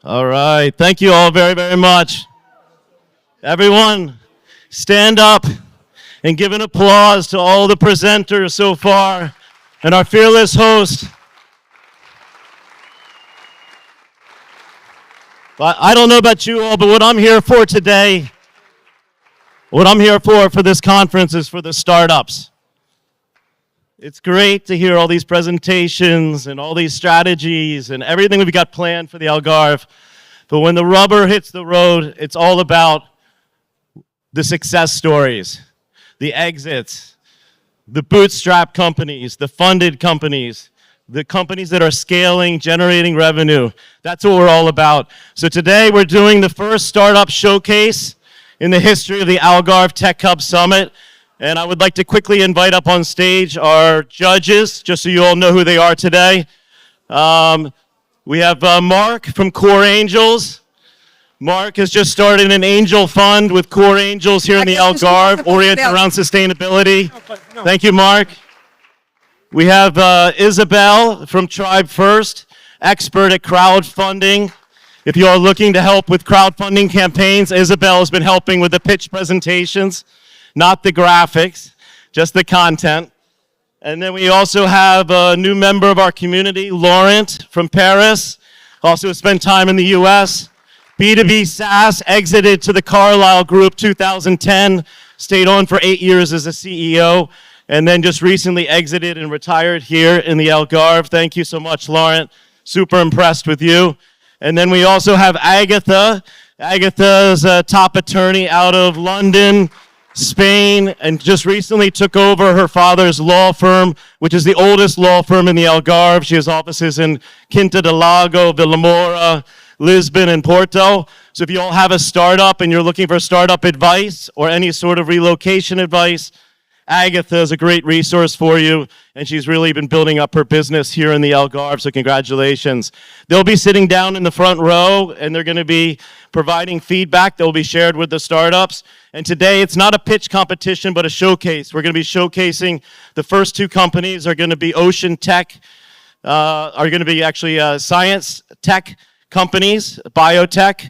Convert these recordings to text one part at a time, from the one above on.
All right. Thank you all very, very much. Everyone, stand up and give an applause to all the presenters so far and our fearless host. I don't know about you all, but what I'm here for today, what I'm here for this conference is for the startups. It's great to hear all these presentations and all these strategies and everything we've got planned for the Algarve. But when the rubber hits the road, it's all about the success stories, the exits, the bootstrap companies, the funded companies, the companies that are scaling, generating revenue. That's what we're all about. So today we're doing the first startup showcase in the history of the Algarve Tech Hub Summit. And I would like to quickly invite up on stage our judges, just so you all know who they are today. We have Mark from Core Angels. Mark has just started an angel fund with Core Angels here in the Algarve, oriented around sustainability. Thank you, Mark. We have Isabel from Tribe First, expert at crowdfunding. If you are looking to help with crowdfunding campaigns, Isabel has been helping with the pitch presentations. Not the graphics, just the content. And then we also have a new member of our community, Laurent from Paris, also spent time in the US. B2B SaaS, exited to the Carlyle Group 2010, stayed on for 8 years as a CEO, and then just recently exited and retired here in the Algarve. Thank you so much, Laurent. Super impressed with you. And then we also have Agatha. Agatha's a top attorney out of London, Spain, and just recently took over her father's law firm, which is the oldest law firm in the Algarve. She has offices in Quinta do Lago, Vilamora, Lisbon, and Porto. So if you all have a startup and you're looking for startup advice or any sort of relocation advice, Agatha is a great resource for you, and she's really been building up her business here in the Algarve, so congratulations. They'll be sitting down in the front row, and they're going to be providing feedback that will be shared with the startups. And today, it's not a pitch competition, but a showcase. We're going to be showcasing the first two companies are going to be Ocean Tech, are going to be actually science tech companies, biotech.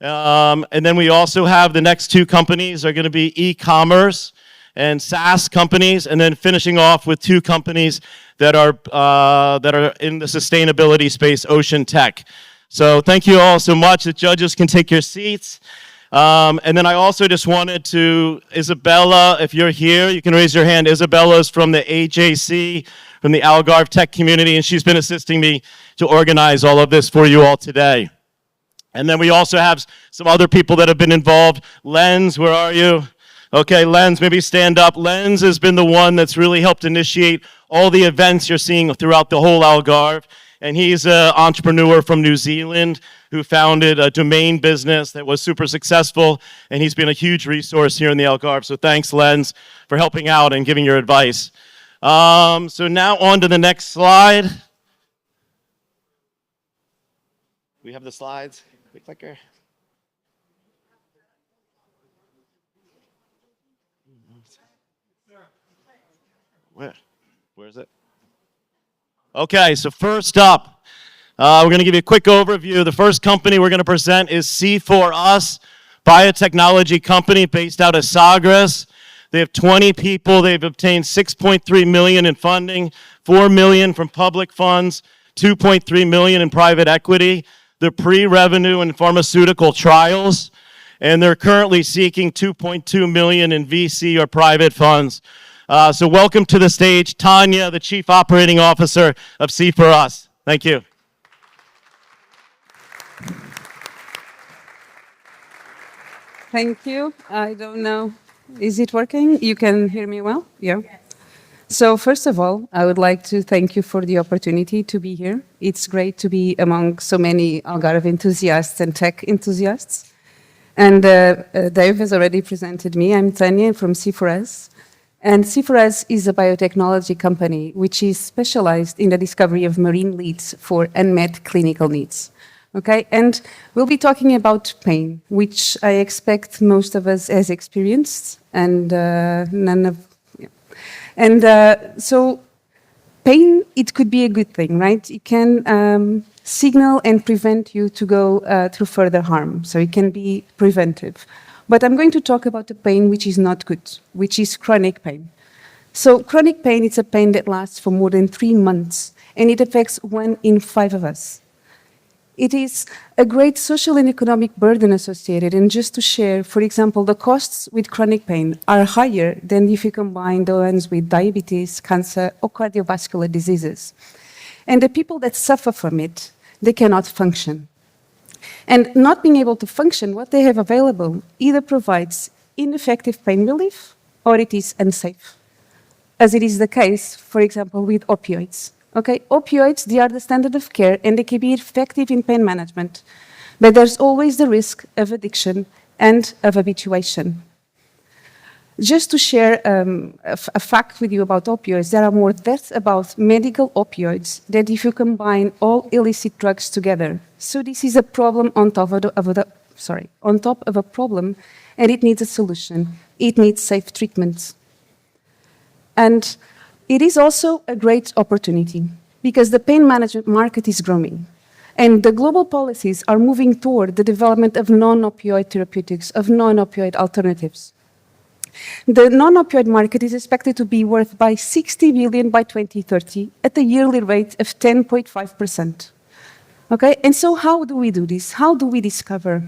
And then we also have the next two companies are going to be e-commerce and SaaS companies, and then finishing off with two companies that are in the sustainability space, Ocean Tech. So thank you all so much. The judges can take your seats. And then I also just wanted to, Isabella, if you're here, you can raise your hand. Isabella is from the AJC, from the Algarve Tech community, and she's been assisting me to organize all of this for you all today. And then we also have some other people that have been involved. Lens, where are you? Okay, Lens, maybe stand up. Lens has been the one that's really helped initiate all the events you're seeing throughout the whole Algarve. And he's an entrepreneur from New Zealand who founded a domain business that was super successful. And he's been a huge resource here in the Algarve. So thanks, Lens, for helping out and giving your advice. So now on to the next slide. We have the slides. Quick clicker. Where is it? Okay, so first up, we're going to give you a quick overview. The first company we're going to present is C4Us, biotechnology company based out of Sagres. They have 20 people. They've obtained $6.3 million in funding, $4 million from public funds, $2.3 million in private equity. They're pre-revenue in pharmaceutical trials, and they're currently seeking $2.2 million in VC or private funds. So welcome to the stage, Tanya, the Chief Operating Officer of C4Us. Thank you. Thank you. I don't know. Is it working? You can hear me well? Yeah. So first of all, I would like to thank you for the opportunity to be here. It's great to be among so many Algarve enthusiasts and tech enthusiasts. And Dave has already presented me. I'm Tanya from C4S. And C4S is a biotechnology company which is specialized in the discovery of marine leads for unmet clinical needs. Okay, and we'll be talking about pain, which I expect most of us has experienced, and none of. Yeah. And so pain, it could be a good thing, right? It can signal and prevent you to go through further harm. So it can be preventive. But I'm going to talk about the pain which is not good, which is chronic pain. So chronic pain is a pain that lasts for more than 3 months, and it affects 1 in 5 of us. It is a great social and economic burden associated, and just to share, for example, the costs with chronic pain are higher than if you combine the ones with diabetes, cancer, or cardiovascular diseases. And the people that suffer from it, they cannot function. And not being able to function, what they have available either provides ineffective pain relief or it is unsafe, as it is the case, for example, with opioids. Okay, opioids, they are the standard of care and they can be effective in pain management, but there's always the risk of addiction and of habituation. Just to share a fact with you about opioids, there are more deaths about medical opioids than if you combine all illicit drugs together. So this is a problem on top of a problem, and it needs a solution. It needs safe treatments. And it is also a great opportunity because the pain management market is growing and the global policies are moving toward the development of non-opioid therapeutics, of non-opioid alternatives. The non-opioid market is expected to be worth by 60 billion by 2030 at a yearly rate of 10.5%. Okay, and so how do we do this? How do we discover?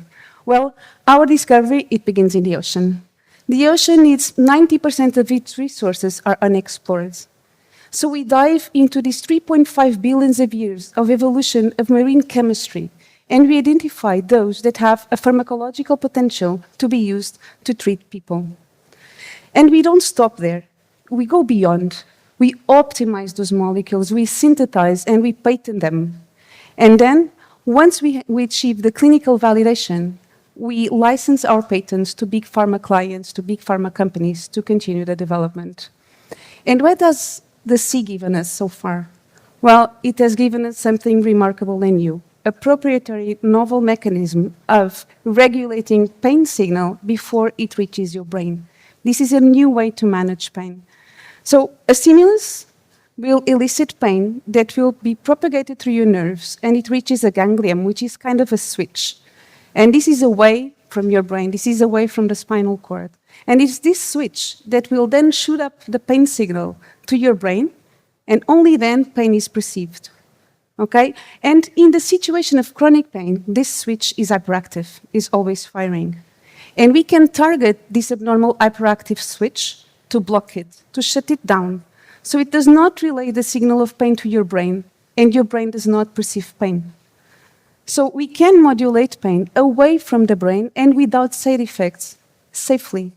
Well, our discovery, it begins in the ocean. The ocean needs 90% of its resources are unexplored. So we dive into these 3.5 billions of years of evolution of marine chemistry, and we identify those that have a pharmacological potential to be used to treat people. And we don't stop there. We go beyond. We optimize those molecules, we synthesize, and we patent them. And then, once we achieve the clinical validation, we license our patents to big pharma clients, to big pharma companies to continue the development. And what has the sea given us so far? Well, it has given us something remarkable and new, a proprietary novel mechanism of regulating pain signal before it reaches your brain. This is a new way to manage pain. So a stimulus will elicit pain that will be propagated through your nerves, and it reaches a ganglion, which is kind of a switch. And this is away from your brain. This is away from the spinal cord. And it's this switch that will then shoot up the pain signal to your brain, and only then pain is perceived. Okay? And in the situation of chronic pain, this switch is hyperactive, is always firing. And we can target this abnormal hyperactive switch to block it, to shut it down, so it does not relay the signal of pain to your brain, and your brain does not perceive pain. So we can modulate pain away from the brain and without side effects, safely.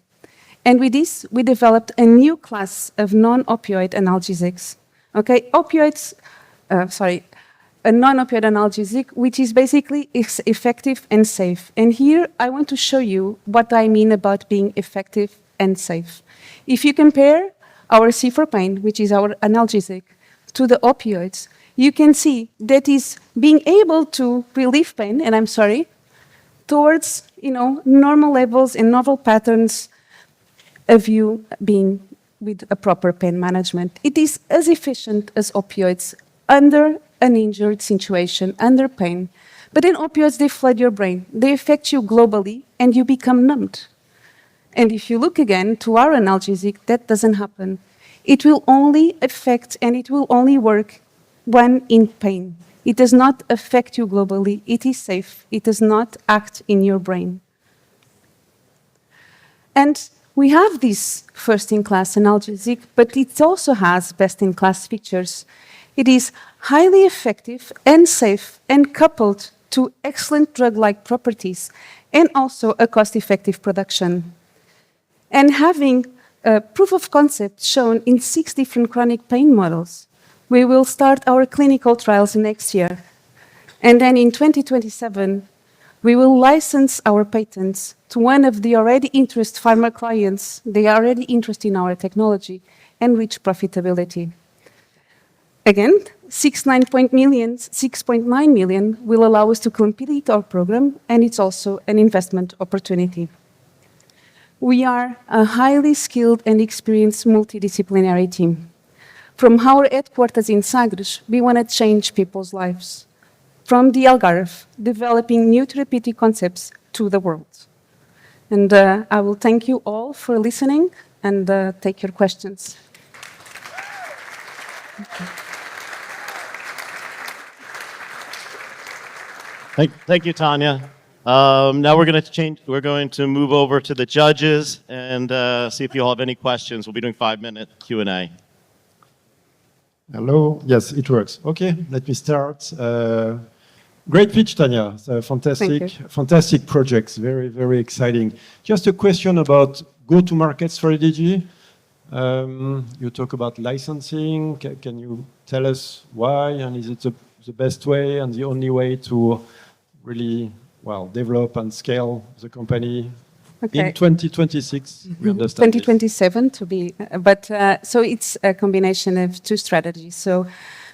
And with this, we developed a new class of non-opioid analgesics. Okay, a non-opioid analgesic, which is basically effective and safe. And here, I want to show you what I mean about being effective and safe. If you compare our C4 pain, which is our analgesic, to the opioids, you can see that is being able to relieve pain, and I'm sorry, towards normal levels and novel patterns of you being with a proper pain management. It is as efficient as opioids under an injured situation, under pain. But in opioids, they flood your brain. They affect you globally, and you become numbed. And if you look again to our analgesic, that doesn't happen. It will only affect and it will only work when in pain. It does not affect you globally. It is safe. It does not act in your brain. And we have this first-in-class analgesic, but it also has best-in-class features. It is highly effective and safe and coupled to excellent drug-like properties and also a cost-effective production. And having a proof of concept shown in 6 different chronic pain models, we will start our clinical trials next year. And then in 2027, we will license our patents to one of the already interested pharma clients. They are already interested in our technology and reach profitability. Again, 6.9 million will allow us to complete our program, and it's also an investment opportunity. We are a highly skilled and experienced multidisciplinary team. From our headquarters in Sagres, we want to change people's lives. From the Algarve, developing new therapeutic concepts to the world. And I will thank you all for listening and take your questions. Thank you, Tanya. Now we're going to change. We're going to move over to the judges and see if you all have any questions. We'll be doing 5-minute Q&A. Hello. Yes, it works. Okay, let me start. Great pitch, Tanya. Fantastic projects. Very, very exciting. Just a question about go-to-market strategy. You talk about licensing. Can you tell us why? And is it the best way and the only way to really, well, develop and scale the company in 2026? We understand 2027 to be, but so it's a combination of two strategies. So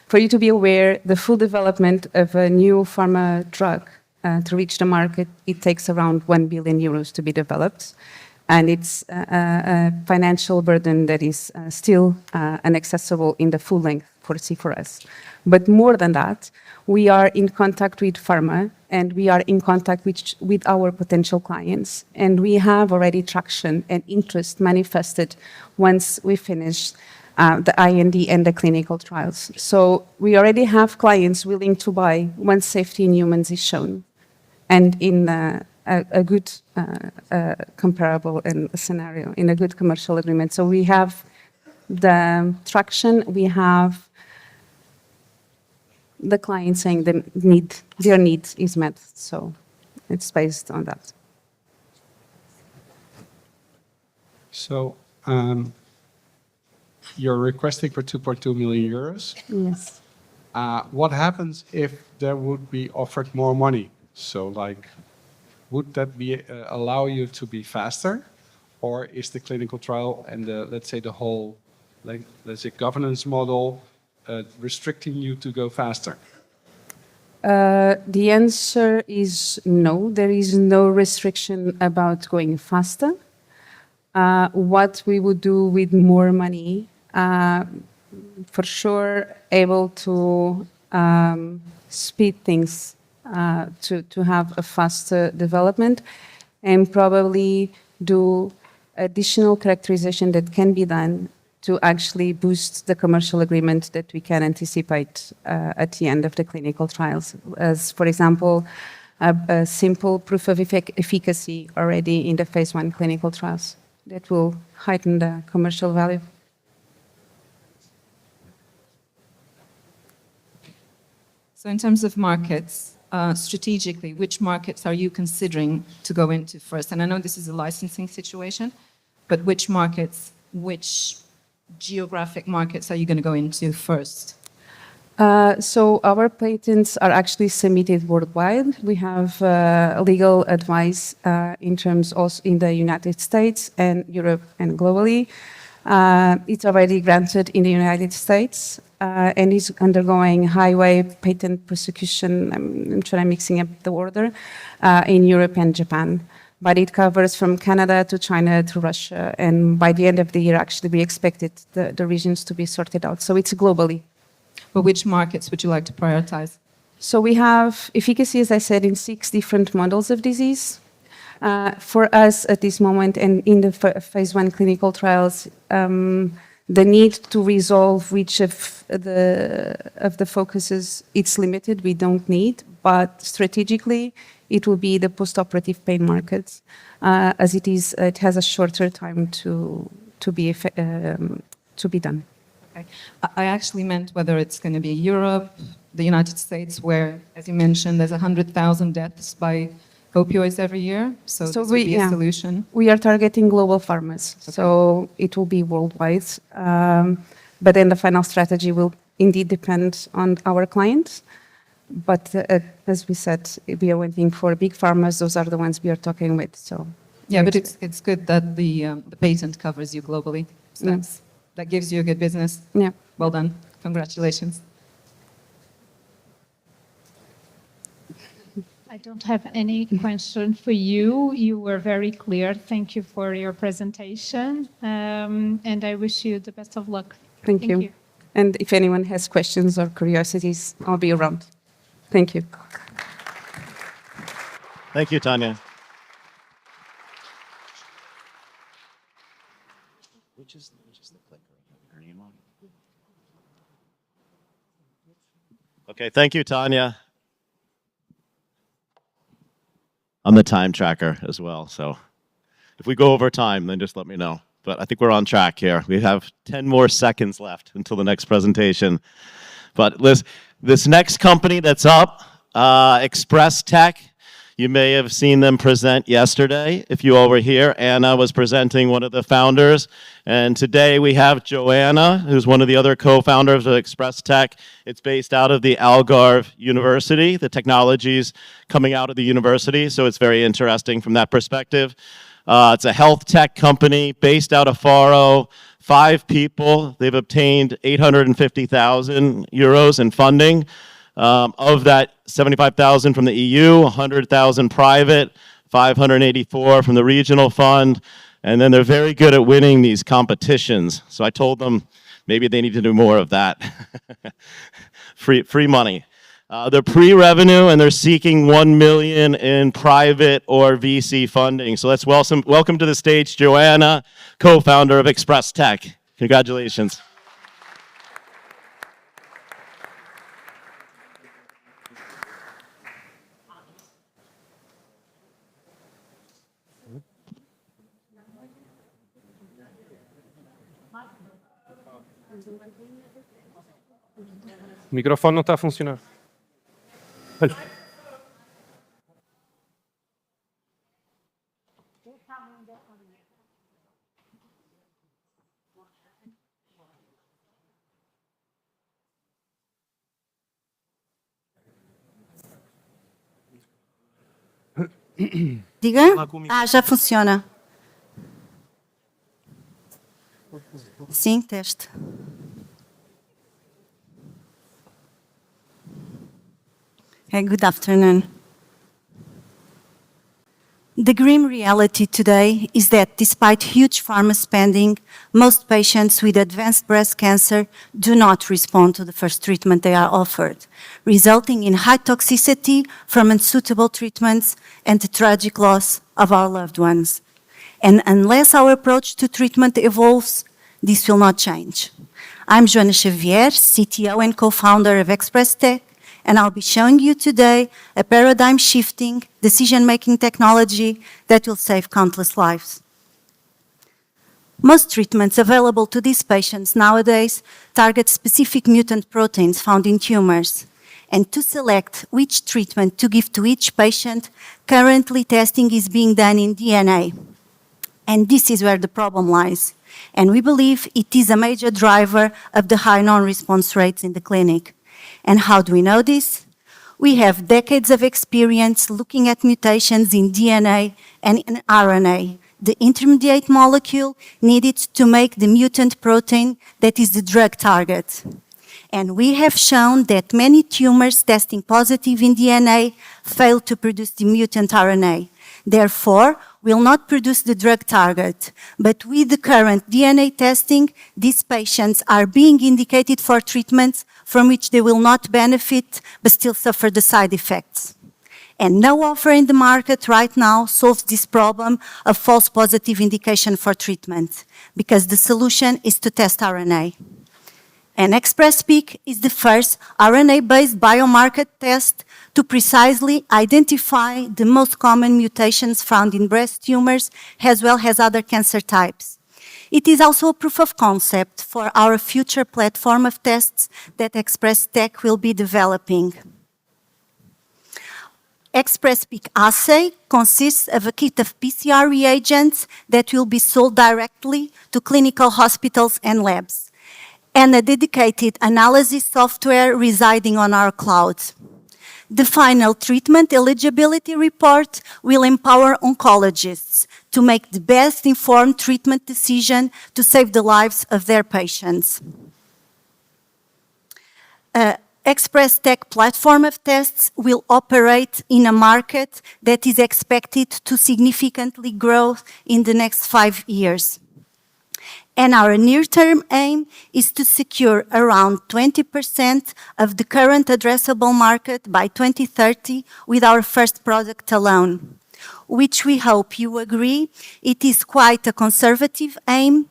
for you to be aware, the full development of a new pharma drug to reach the market, it takes around 1 billion euros to be developed. And it's a financial burden that is still inaccessible in the full length foresee for us. But more than that, we are in contact with pharma and we are in contact with our potential clients. And we have already traction and interest manifested once we finish the IND and the clinical trials. So we already have clients willing to buy once safety in humans is shown and in a good comparable scenario, in a good commercial agreement. So we have the traction, we have the client saying their need is met. So it's based on that. So you're requesting for 2.2 million euros. Yes. What happens if there would be offered more money? So like, would that be allow you to be faster? Or is the clinical trial and the, let's say the whole, like, let's say governance model restricting you to go faster? The answer is no. There is no restriction about going faster. What we would do with more money, for sure, able to speed things to have a faster development and probably do additional characterization that can be done to actually boost the commercial agreement that we can anticipate at the end of the clinical trials. As, for example, a simple proof of efficacy already in the phase 1 clinical trials that will heighten the commercial value. So in terms of markets, strategically, which markets are you considering to go into first? And I know this is a licensing situation, but which markets, which geographic markets are you going to go into first? So our patents are actually submitted worldwide. We have legal advice in terms also in the United States and Europe and globally. It's already granted in the United States and is undergoing highway patent prosecution. I'm sure I'm mixing up the order in Europe and Japan. But it covers from Canada to China to Russia. And by the end of the year, actually, we expected the regions to be sorted out. So it's globally. But which markets would you like to prioritize? So we have efficacy, as I said, in 6 different models of disease. For us at this moment and in the phase 1 clinical trials, the need to resolve which of the focuses, it's limited, we don't need. But strategically, it will be the post-operative pain markets, as it has a shorter time to be done. Okay. I actually meant whether it's going to be Europe, the United States, where, as you mentioned, there's 100,000 deaths by opioids every year. So this would be a solution. We are targeting global pharmas, okay. So it will be worldwide. But then the final strategy will indeed depend on our clients. But as we said, we are waiting for big pharmas. Those are the ones we are talking with. So yeah, but it's good that the patent covers you globally. So that gives you a good business. Yeah. Well done. Congratulations. I don't have any question for you. You were very clear. Thank you for your presentation. And I wish you the best of luck. Thank you. And if anyone has questions or curiosities, I'll be around. Thank you. Thank you, Tanya. Which is the clicker? Green one. Okay, thank you, Tanya. I'm the time tracker as well, so if we go over time, then just let me know. But I think we're on track here. We have 10 more seconds left until the next presentation. But this next company that's up, Express Tech, you may have seen them present yesterday if you all were here. Anna was presenting, one of the founders. And today we have Joanna, who's one of the other co-founders of Express Tech. It's based out of the Algarve University. The technology's coming out of the university, so it's very interesting from that perspective. It's a health tech company based out of Faro. 5 people. They've obtained 850,000 euros in funding. Of that, 75,000 from the EU, 100,000 private, 584 from the regional fund, and then they're very good at winning these competitions. So I told them maybe they need to do more of that. free money. They're pre-revenue and they're seeking 1 million in private or VC funding. So let's welcome to the stage Joanna, co-founder of Express Tech. Congratulations. O microfone não está a funcionar. Olha. Diga? Ah, já funciona. Sim, teste. Hey, good afternoon. The grim reality today is that despite huge pharma spending, most patients with advanced breast cancer do not respond to the first treatment they are offered, resulting in high toxicity from unsuitable treatments and the tragic loss of our loved ones. And unless our approach to treatment evolves, this will not change. I'm Joana Xavier, CTO and co-founder of Express Tech, and I'll be showing you today a paradigm-shifting, decision-making technology that will save countless lives. Most treatments available to these patients nowadays target specific mutant proteins found in tumors. And to select which treatment to give to each patient, currently testing is being done in DNA. And this is where the problem lies. And we believe it is a major driver of the high non-response rates in the clinic. And how do we know this? We have decades of experience looking at mutations in DNA and in RNA, the intermediate molecule needed to make the mutant protein that is the drug target. And we have shown that many tumors testing positive in DNA fail to produce the mutant RNA. Therefore, will not produce the drug target. But with the current DNA testing, these patients are being indicated for treatments from which they will not benefit, but still suffer the side effects. And no offer in the market right now solves this problem of false positive indication for treatment, because the solution is to test RNA. And ExpressPeak is the first RNA-based biomarker test to precisely identify the most common mutations found in breast tumors, as well as other cancer types. It is also a proof of concept for our future platform of tests that Express Tech will be developing. ExpressPeak assay consists of a kit of PCR reagents that will be sold directly to clinical hospitals and labs, and a dedicated analysis software residing on our cloud. The final treatment eligibility report will empower oncologists to make the best informed treatment decision to save the lives of their patients. Express Tech platform of tests will operate in a market that is expected to significantly grow in the next 5 years. And our near-term aim is to secure around 20% of the current addressable market by 2030 with our first product alone, which we hope you agree it is quite a conservative aim,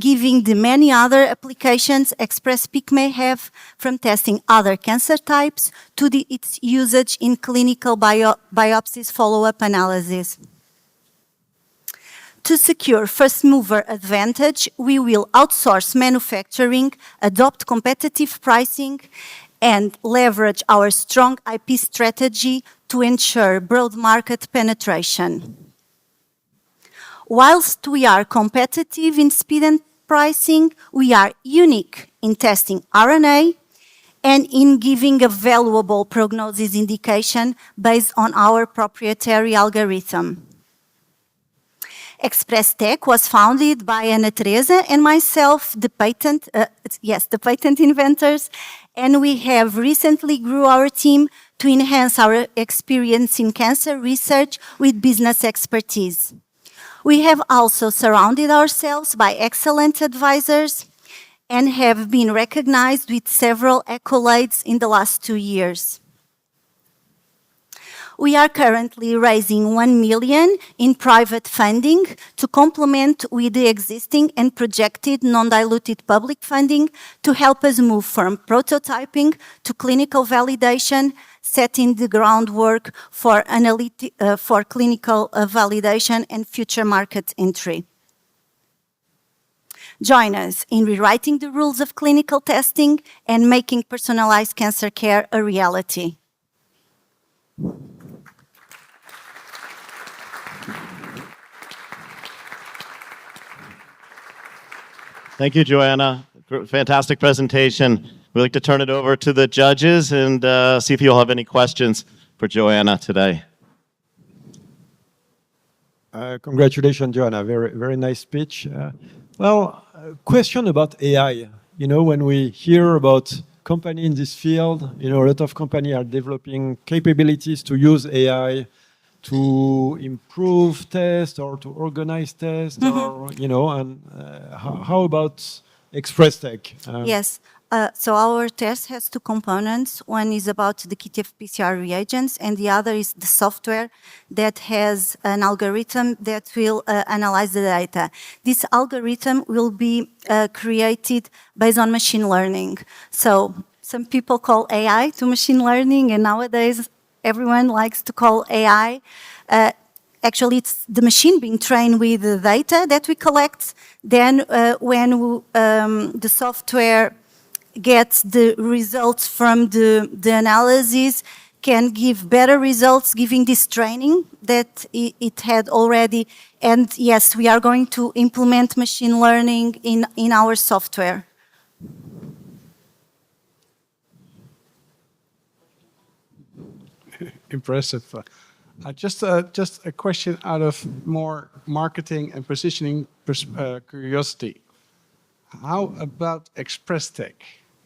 given the many other applications ExpressPeak may have, from testing other cancer types to its usage in clinical biopsies follow-up analysis. To secure first-mover advantage, we will outsource manufacturing, adopt competitive pricing, and leverage our strong IP strategy to ensure broad market penetration. Whilst we are competitive in speed and pricing, we are unique in testing RNA and in giving a valuable prognosis indication based on our proprietary algorithm. ExpressTech was founded by Ana Teresa and myself, the patent inventors, and we have recently grew our team to enhance our experience in cancer research with business expertise. We have also surrounded ourselves by excellent advisors and have been recognized with several accolades in the last 2 years. We are currently raising 1 million in private funding to complement with the existing and projected non-diluted public funding to help us move from prototyping to clinical validation, setting the groundwork for clinical validation and future market entry. Join us in rewriting the rules of clinical testing and making personalized cancer care a reality. Thank you, Joanna. Fantastic presentation. We'd like to turn it over to the judges and see if you'll have any questions for Joanna today. Congratulations, Joanna. Very, very nice speech. Question about AI. You know, when we hear about companies in this field, you know, a lot of companies are developing capabilities to use AI to improve tests or to organize tests, or, you know, and how about ExpressTech? Yes. So our test has 2 components. One is about the KITF PCR reagents, and the other is the software that has an algorithm that will analyze the data. This algorithm will be created based on machine learning. So some people call AI to machine learning, and nowadays everyone likes to call AI. Actually, it's the machine being trained with the data that we collect. Then when the software gets the results from the analysis, can give better results, giving this training that it had already. And yes, we are going to implement machine learning in our software. Impressive. Just a question out of more marketing and positioning curiosity. How about ExpressTech?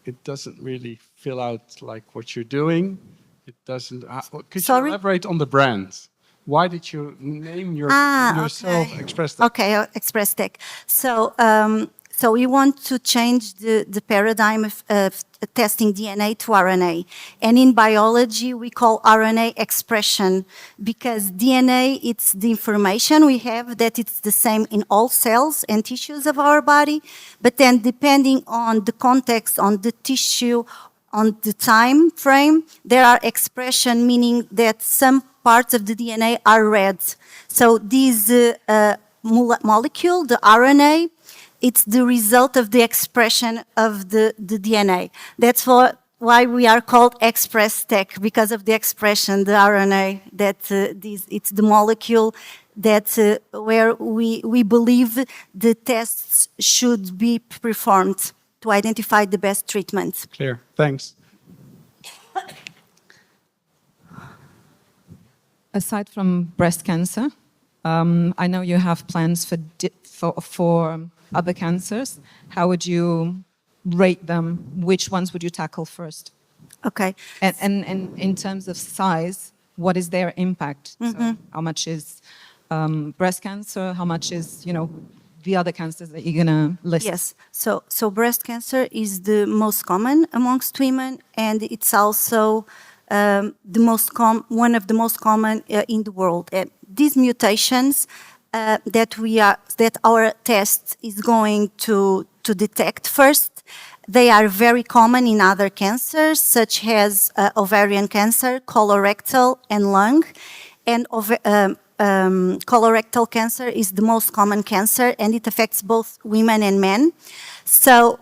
It doesn't really fill out like what you're doing. It doesn't. Could you elaborate on the brand? Why did you name yourself ExpressTech? Okay, ExpressTech. So we want to change the paradigm of testing DNA to RNA. And in biology, we call RNA expression because DNA, it's the information we have that it's the same in all cells and tissues of our body. But then depending on the context, on the tissue, on the time frame, there are expression, meaning that some parts of the DNA are read. So this molecule, the RNA, it's the result of the expression of the DNA. That's why we are called ExpressTech, because of the expression, the RNA, that it's the molecule that where we believe the tests should be performed to identify the best treatments. Clear. Thanks. Aside from breast cancer, I know you have plans for other cancers. How would you rate them? Which ones would you tackle first? Okay. And in terms of size, what is their impact? So how much is breast cancer? How much is, the other cancers that you're going to list? Yes. So breast cancer is the most common amongst women, and it's also one of the most common in the world. And these mutations that our test is going to detect first, they are very common in other cancers, such as ovarian cancer, colorectal, and lung. And colorectal cancer is the most common cancer, and it affects both women and men. So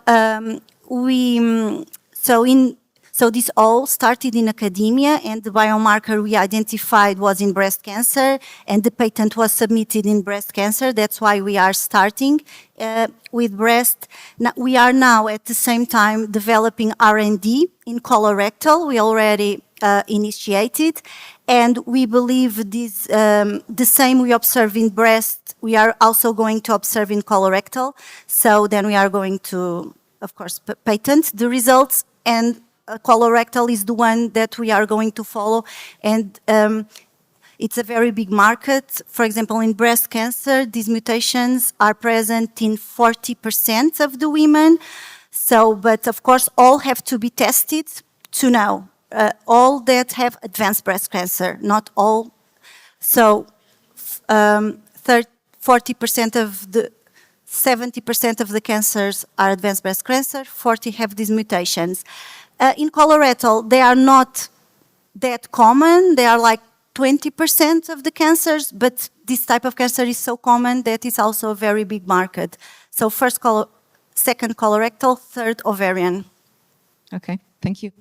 this all started in academia, and the biomarker we identified was in breast cancer, and the patent was submitted in breast cancer. That's why we are starting with breast. Now, we are now at the same time developing R&D in colorectal. We already initiated, and we believe this, the same we observe in breast, we are also going to observe in colorectal. So then we are going to, of course, patent the results, and colorectal is the one that we are going to follow, and it's a very big market. For example, in breast cancer, these mutations are present in 40% of the women. So, but of course, all have to be tested to know. All that have advanced breast cancer, not all. So, 40% of the 70% of the cancers are advanced breast cancer, 40 have these mutations. In colorectal, they are not that common. They are like 20% of the cancers, but this type of cancer is so common that it's also a very big market. So second colorectal, third ovarian. Okay, thank you.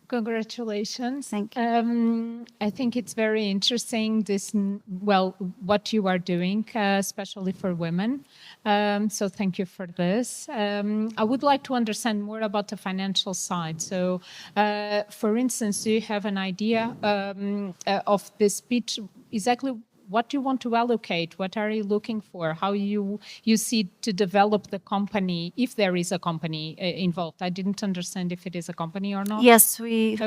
Congratulations. Thank you. I think it's very interesting, what you are doing, especially for women. So thank you for this. I would like to understand more about the financial side. So, for instance, do you have an idea of this pitch, exactly what you want to allocate? What are you looking for? How you see to develop the company, if there is a company involved? I didn't understand if it is a company or not. Yes, we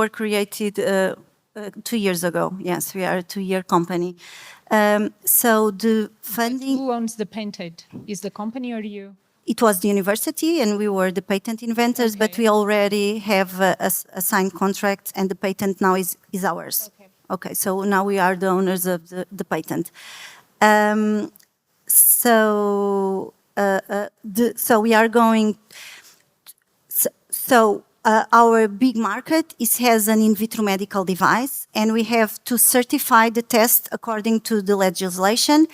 were created 2 years ago. Yes, we are a 2-year company. So the funding... Who owns the patent? Is the company or you? It was the university, and we were the patent inventors, but we already have a signed contract, and the patent now is ours. Okay, so now we are the owners of the patent. So we are going... our big market has an in vitro medical device, and we have to certify the test according to the legislation.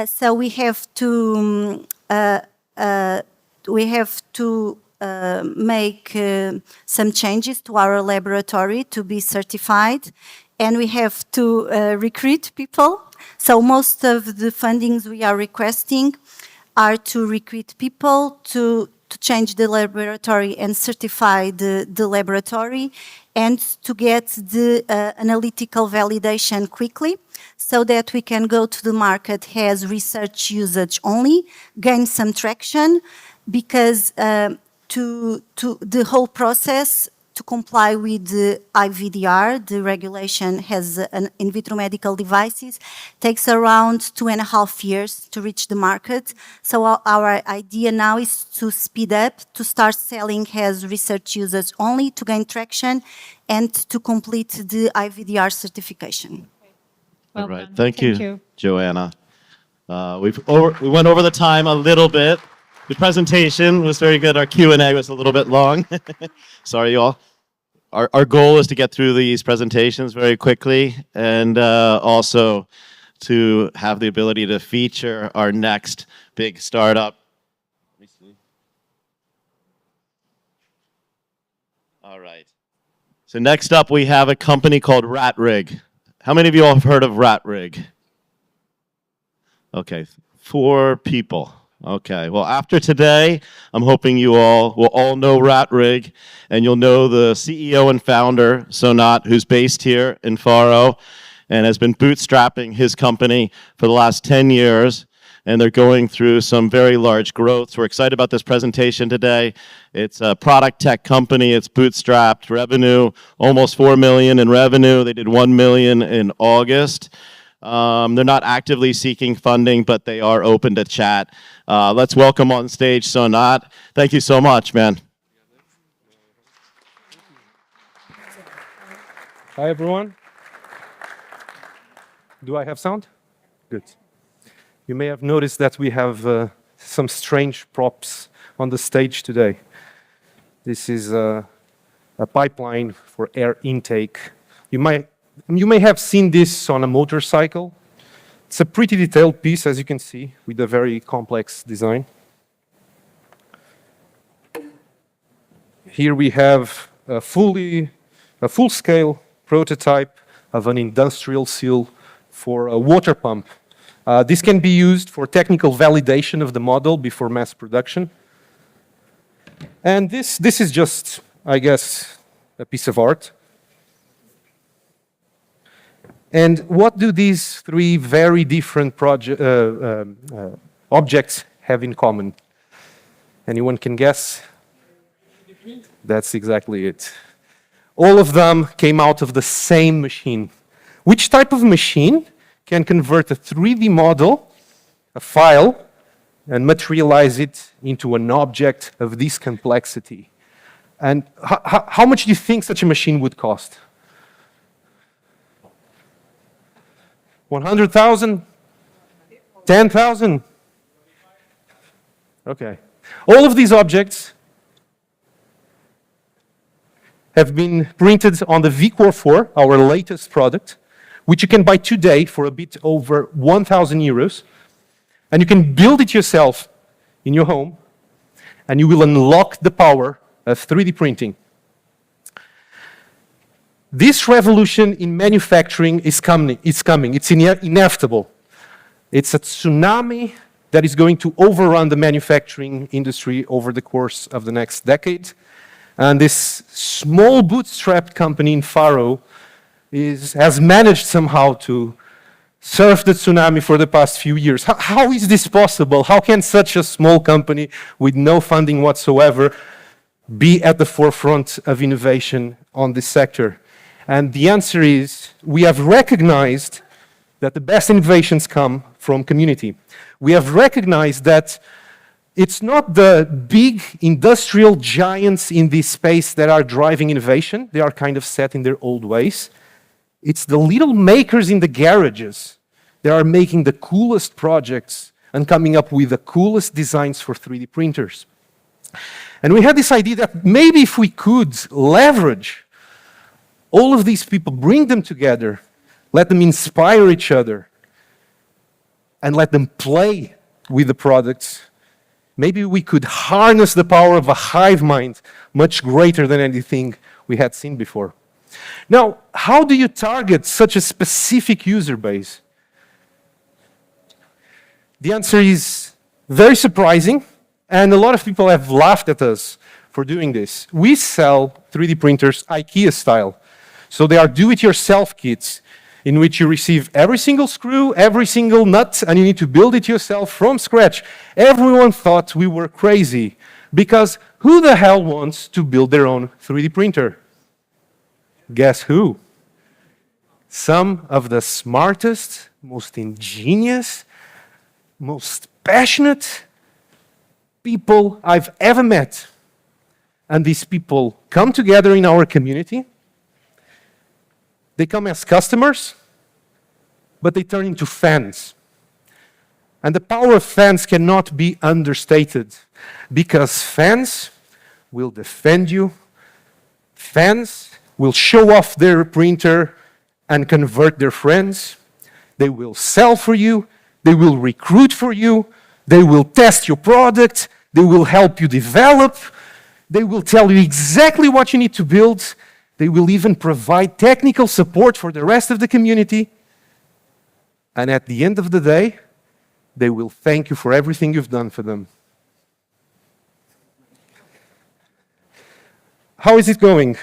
So we have to make some changes to our laboratory to be certified, and we have to recruit people. So most of the fundings we are requesting are to recruit people to change the laboratory and certify the laboratory, and to get the analytical validation quickly, so that we can go to the market as research usage only, gain some traction, because the whole process to comply with the IVDR, the regulation has an in vitro medical devices, takes around 2.5 years to reach the market. So our idea now is to speed up, to start selling as research users only, to gain traction, and to complete the IVDR certification. All right, thank you, Joanna. We went over the time a little bit. The presentation was very good. Our Q&A was a little bit long. Sorry, y'all. Our goal is to get through these presentations very quickly, and also to have the ability to feature our next big startup. Let me see. All right. So next up, we have a company called RatRig. How many of you all have heard of RatRig? Okay, 4 people. Okay, well, after today, I'm hoping you all will all know RatRig, and you'll know the CEO and founder, Sonat, who's based here in Faro, and has been bootstrapping his company for the last 10 years, and they're going through some very large growth. So we're excited about this presentation today. It's a product tech company. It's bootstrapped. Revenue, almost $4 million in revenue. They did $1 million in August. They're not actively seeking funding, but they are open to chat. Let's welcome on stage Sonat. Thank you so much, man. Hi, everyone. Do I have sound? Good. You may have noticed that we have some strange props on the stage today. This is a pipeline for air intake. You may have seen this on a motorcycle. It's a pretty detailed piece, as you can see, with a very complex design. Here we have a full-scale prototype of an industrial seal for a water pump. This can be used for technical validation of the model before mass production. And this is just, I guess, a piece of art. And what do these three very different objects have in common? Anyone can guess? That's exactly it. All of them came out of the same machine. Which type of machine can convert a 3D model, a file, and materialize it into an object of this complexity? And how much do you think such a machine would cost? 100,000? 10,000? Okay. All of these objects have been printed on the VCore 4, our latest product, which you can buy today for a bit over 1,000 euros. And you can build it yourself in your home, and you will unlock the power of 3D printing. This revolution in manufacturing is coming. It's inevitable. It's a tsunami that is going to overrun the manufacturing industry over the course of the next decade. And this small bootstrapped company in Faro has managed somehow to surf the tsunami for the past few years. How is this possible? How can such a small company with no funding whatsoever be at the forefront of innovation on this sector? And the answer is, we have recognized that the best innovations come from community. We have recognized that it's not the big industrial giants in this space that are driving innovation. They are kind of set in their old ways. It's the little makers in the garages that are making the coolest projects and coming up with the coolest designs for 3D printers. And we had this idea that maybe if we could leverage all of these people, bring them together, let them inspire each other, and let them play with the products, maybe we could harness the power of a hive mind much greater than anything we had seen before. Now, how do you target such a specific user base? The answer is very surprising, and a lot of people have laughed at us for doing this. We sell 3D printers IKEA style. So they are do-it-yourself kits in which you receive every single screw, every single nut, and you need to build it yourself from scratch. Everyone thought we were crazy, because who the hell wants to build their own 3D printer? Guess who? Some of the smartest, most ingenious, most passionate people I've ever met. And these people come together in our community. They come as customers, but they turn into fans. And the power of fans cannot be understated, because fans will defend you. Fans will show off their printer and convert their friends. They will sell for you. They will recruit for you. They will test your product. They will help you develop. They will tell you exactly what you need to build. They will even provide technical support for the rest of the community. And at the end of the day, they will thank you for everything you've done for them. How is it going?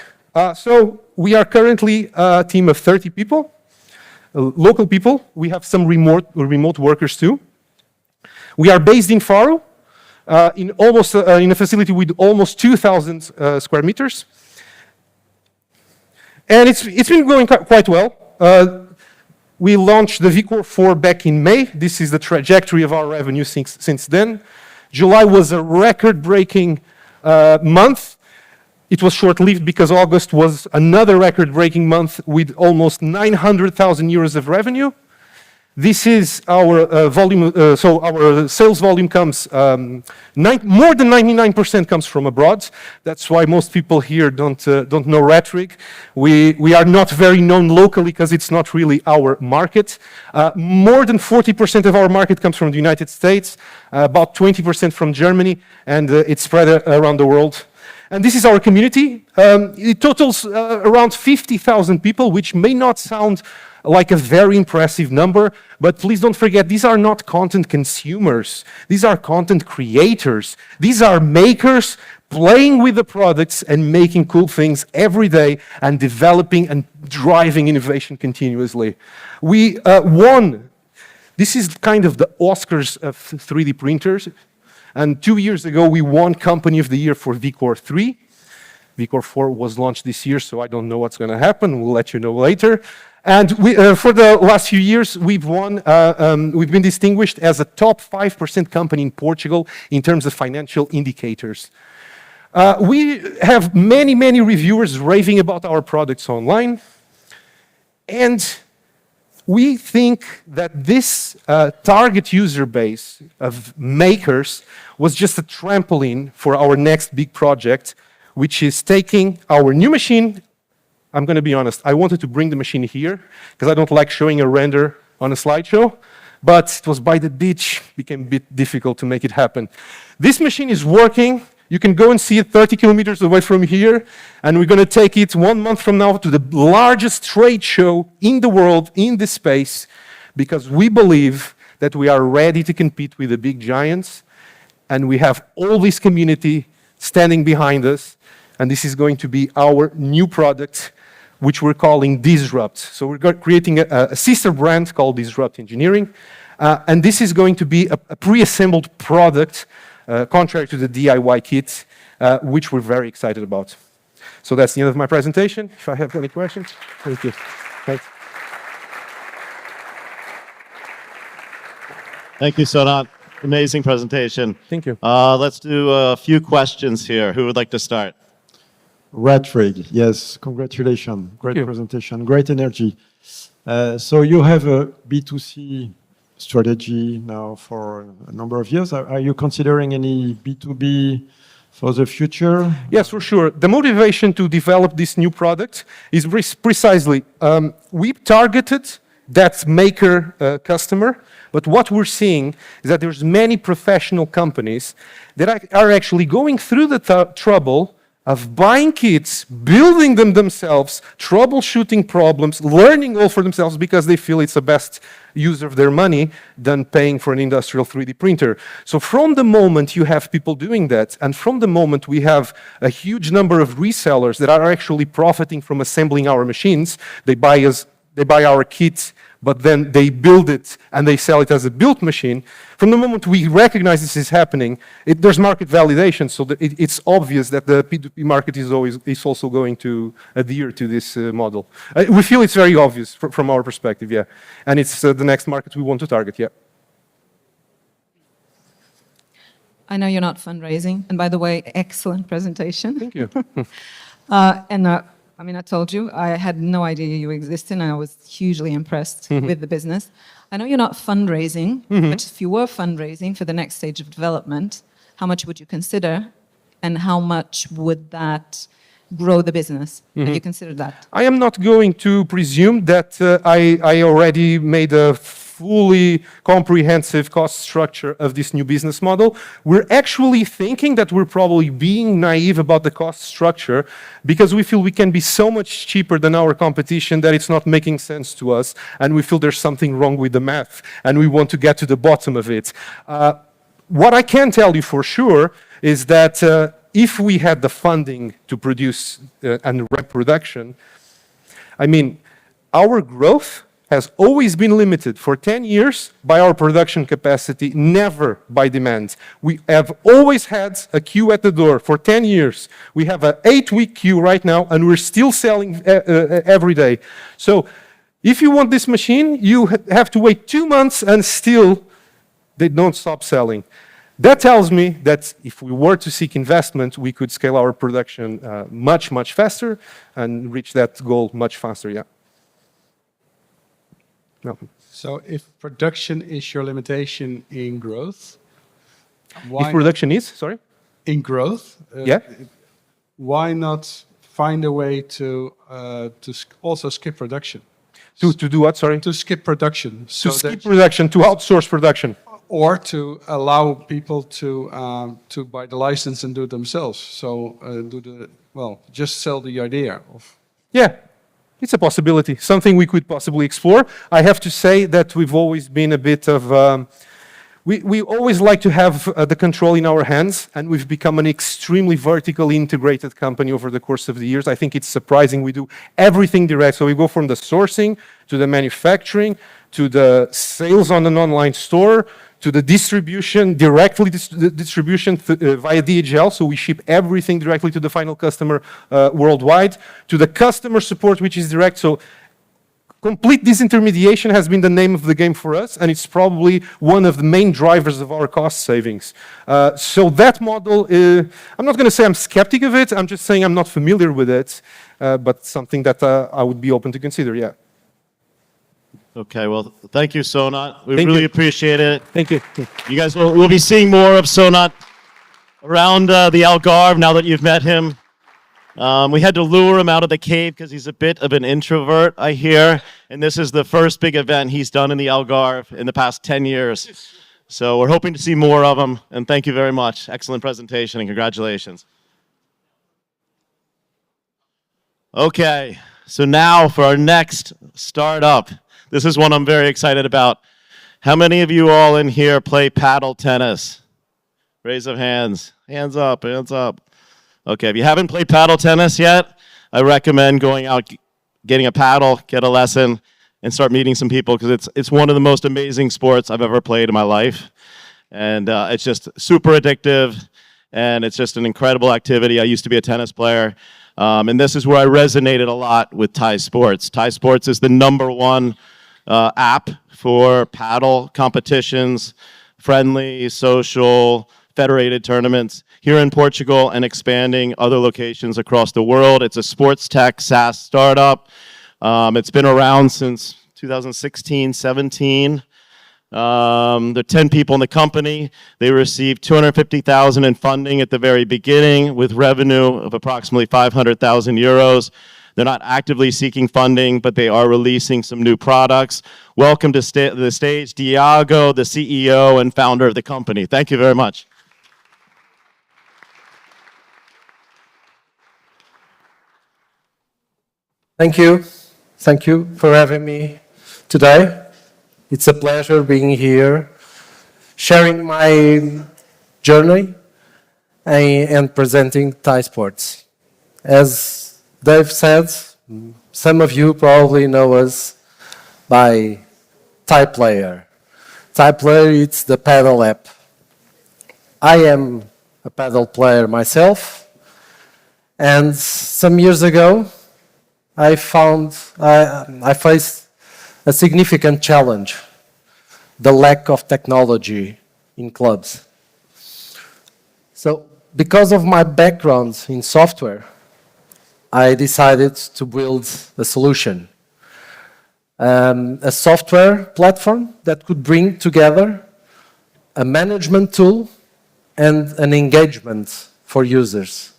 So we are currently a team of 30 people, local people. We have some remote workers too. We are based in Faro, in a facility with almost 2,000 square meters. And it's been going quite well. We launched the VCore 4 back in May. This is the trajectory of our revenue since then. July was a record-breaking month. It was short-lived because August was another record-breaking month with almost 900,000 euros of revenue. This is our volume, so our sales volume comes, more than 99% comes from abroad. That's why most people here don't know rhetoric. We are not very known locally because it's not really our market. More than 40% of our market comes from the United States, about 20% from Germany, and it's spread around the world. And this is our community. It totals around 50,000 people, which may not sound like a very impressive number, but please don't forget, these are not content consumers. These are content creators. These are makers playing with the products and making cool things every day and developing and driving innovation continuously. We won, this is kind of the Oscars of 3D printers. And 2 years ago, we won Company of the Year for VCore 3. VCore 4 was launched this year, so I don't know what's going to happen. We'll let you know later. And for the last few years, we've been distinguished as a top 5% company in Portugal in terms of financial indicators. We have many, many reviewers raving about our products online. And we think that this target user base of makers was just a trampoline for our next big project, which is taking our new machine. I'm going to be honest, I wanted to bring the machine here because I don't like showing a render on a slideshow, but it was by the beach, became a bit difficult to make it happen. This machine is working. You can go and see it 30 kilometers away from here, and we're going to take it 1 month from now to the largest trade show in the world in this space, because we believe that we are ready to compete with the big giants, and we have all this community standing behind us, and this is going to be our new product, which we're calling Disrupt. So we're creating a sister brand called Disrupt Engineering, and this is going to be a pre-assembled product, contrary to the DIY kit, which we're very excited about. So that's the end of my presentation. If I have any questions, thank you. Thanks. Thank you, Sonat. Amazing presentation. Thank you. Let's do a few questions here. Who would like to start? Radfrig, yes, congratulations. Great you. presentation, great energy. So you have a B2C strategy now for a number of years. Are you considering any B2B for the future? Yes, for sure. The motivation to develop this new product is precisely, we targeted that maker customer, but what we're seeing is that there's many professional companies that are actually going through the trouble of buying kits, building them themselves, troubleshooting problems, learning all for themselves because they feel it's the best use of their money than paying for an industrial 3D printer. So from the moment you have people doing that, and from the moment we have a huge number of resellers that are actually profiting from assembling our machines, they buy our kit, but then they build it and they sell it as a built machine. From the moment we recognize this is happening, there's market validation, so that it's obvious that the P2P market is also going to adhere to this model. We feel it's very obvious from our perspective, yeah. And it's the next market we want to target, yeah. I know you're not fundraising, and by the way, excellent presentation. Thank you. I mean, I told you, I had no idea you existed, and I was hugely impressed with the business. I know you're not fundraising, but if you were fundraising for the next stage of development, how much would you consider, and how much would that grow the business? Have you considered that? I am not going to presume that I already made a fully comprehensive cost structure of this new business model. We're actually thinking that we're probably being naive about the cost structure because we feel we can be so much cheaper than our competition that it's not making sense to us, and we feel there's something wrong with the math, and we want to get to the bottom of it. What I can tell you for sure is that if we had the funding to produce and rep production, I mean, our growth has always been limited for 10 years by our production capacity, never by demand. We have always had a queue at the door for 10 years. We have an 8-week queue right now, and we're still selling every day. So If you want this machine, you have to wait 2 months and still they don't stop selling. That tells me that if we were to seek investment, we could scale our production much, much faster and reach that goal much faster, yeah. No. So if production is your limitation in growth, If production is, sorry? in growth, Yeah. why not find a way to also skip production? To do what, sorry? To skip production. To skip production, to outsource production. Or to allow people to buy the license and do it themselves. So just sell the idea of. Yeah, it's a possibility, something we could possibly explore. I have to say that we've always been a bit of, we always like to have the control in our hands, and we've become an extremely vertically integrated company over the course of the years. I think it's surprising. We do everything direct. So we go from the sourcing to the manufacturing to the sales on an online store to the distribution, distribution via DHL, so we ship everything directly to the final customer worldwide, to the customer support, which is direct. So complete disintermediation has been the name of the game for us, and it's probably one of the main drivers of our cost savings. So that model, I'm not going to say I'm skeptic of it, I'm just saying I'm not familiar with it, but something that I would be open to consider, yeah. Okay, well, thank you, Sonat. We Thank really you. appreciate it. Thank you. You guys will be seeing more of Sonat around the Algarve now that you've met him. We had to lure him out of the cave because he's a bit of an introvert, I hear. And this is the first big event he's done in the Algarve in the past 10 years. So we're hoping to see more of him. And thank you very much. Excellent presentation and congratulations. Okay, so now for our next startup. This is one I'm very excited about. How many of you all in here play paddle tennis? Raise of hands. Hands up, hands up. Okay, if you haven't played paddle tennis yet, I recommend going out, getting a paddle, get a lesson, and start meeting some people because it's one of the most amazing sports I've ever played in my life. And it's just super addictive, and it's just an incredible activity. I used to be a tennis player, and this is where I resonated a lot with Thai Sports. Thai Sports is the #1 app for paddle competitions, friendly, social, federated tournaments here in Portugal and expanding other locations across the world. It's a sports tech SaaS startup. It's been around since 2016, 17. There are 10 people in the company. They received $250,000 in funding at the very beginning with revenue of approximately 500,000 euros. They're not actively seeking funding, but they are releasing some new products. Welcome to the stage, Diago, the CEO and founder of the company. Thank you very much. Thank you. Thank you for having me today. It's a pleasure being here, sharing my journey and presenting Thai Sports. As Dave said, some of you probably know us by Thai Player. Thai Player, it's the paddle app. I am a paddle player myself, and some years ago, I faced a significant challenge, the lack of technology in clubs. So, because of my background in software, I decided to build a solution, a software platform that could bring together a management tool and an engagement for users.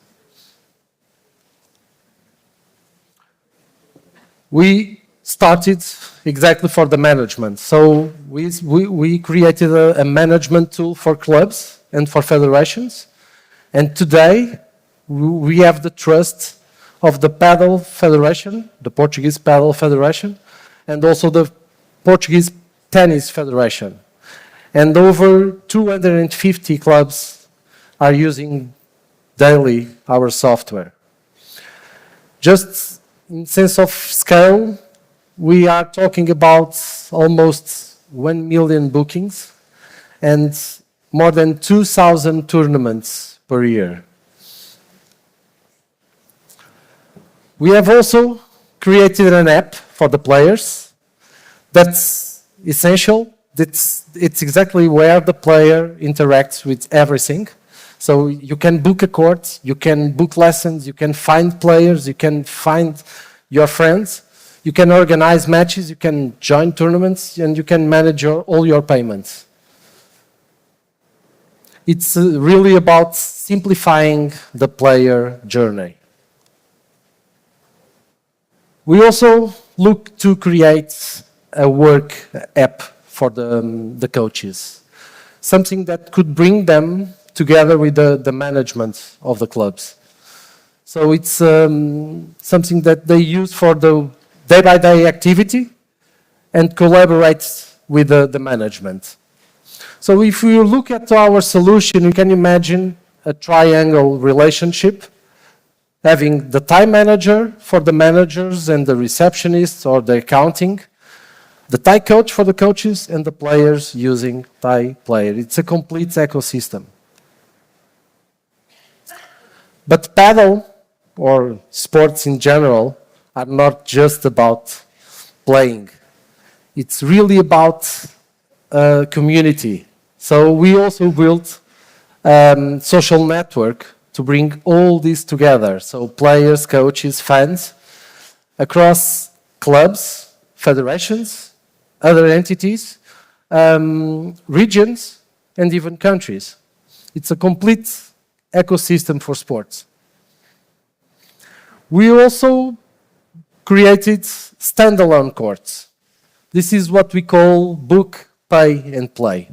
We started exactly for the management. So we created a management tool for clubs and for federations. And today, we have the trust of the Paddle Federation, the Portuguese Paddle Federation, and also the Portuguese Tennis Federation. And over 250 clubs are using daily our software. Just in sense of scale, we are talking about almost 1 million bookings and more than 2,000 tournaments per year. We have also created an app for the players That's essential. It's exactly where the player interacts with everything. So you can book a court, you can book lessons, you can find players, you can find your friends, you can organize matches, you can join tournaments, and you can manage all your payments. It's really about simplifying the player journey. We also look to create a work app for the coaches, something that could bring them together with the management of the clubs. So it's something that they use for the day-by-day activity and collaborate with the management. So if you look at our solution, you can imagine a triangle relationship, having the time manager for the managers and the receptionists or the accounting, the Thai coach for the coaches, and the players using Thai player. It's a complete ecosystem. But paddle, or sports in general, are not just about playing. It's really about community. So we also built a social network to bring all this together. So players, coaches, fans, across clubs, federations, other entities, regions, and even countries. It's a complete ecosystem for sports. We also created standalone courts. This is what we call book, pay, and play.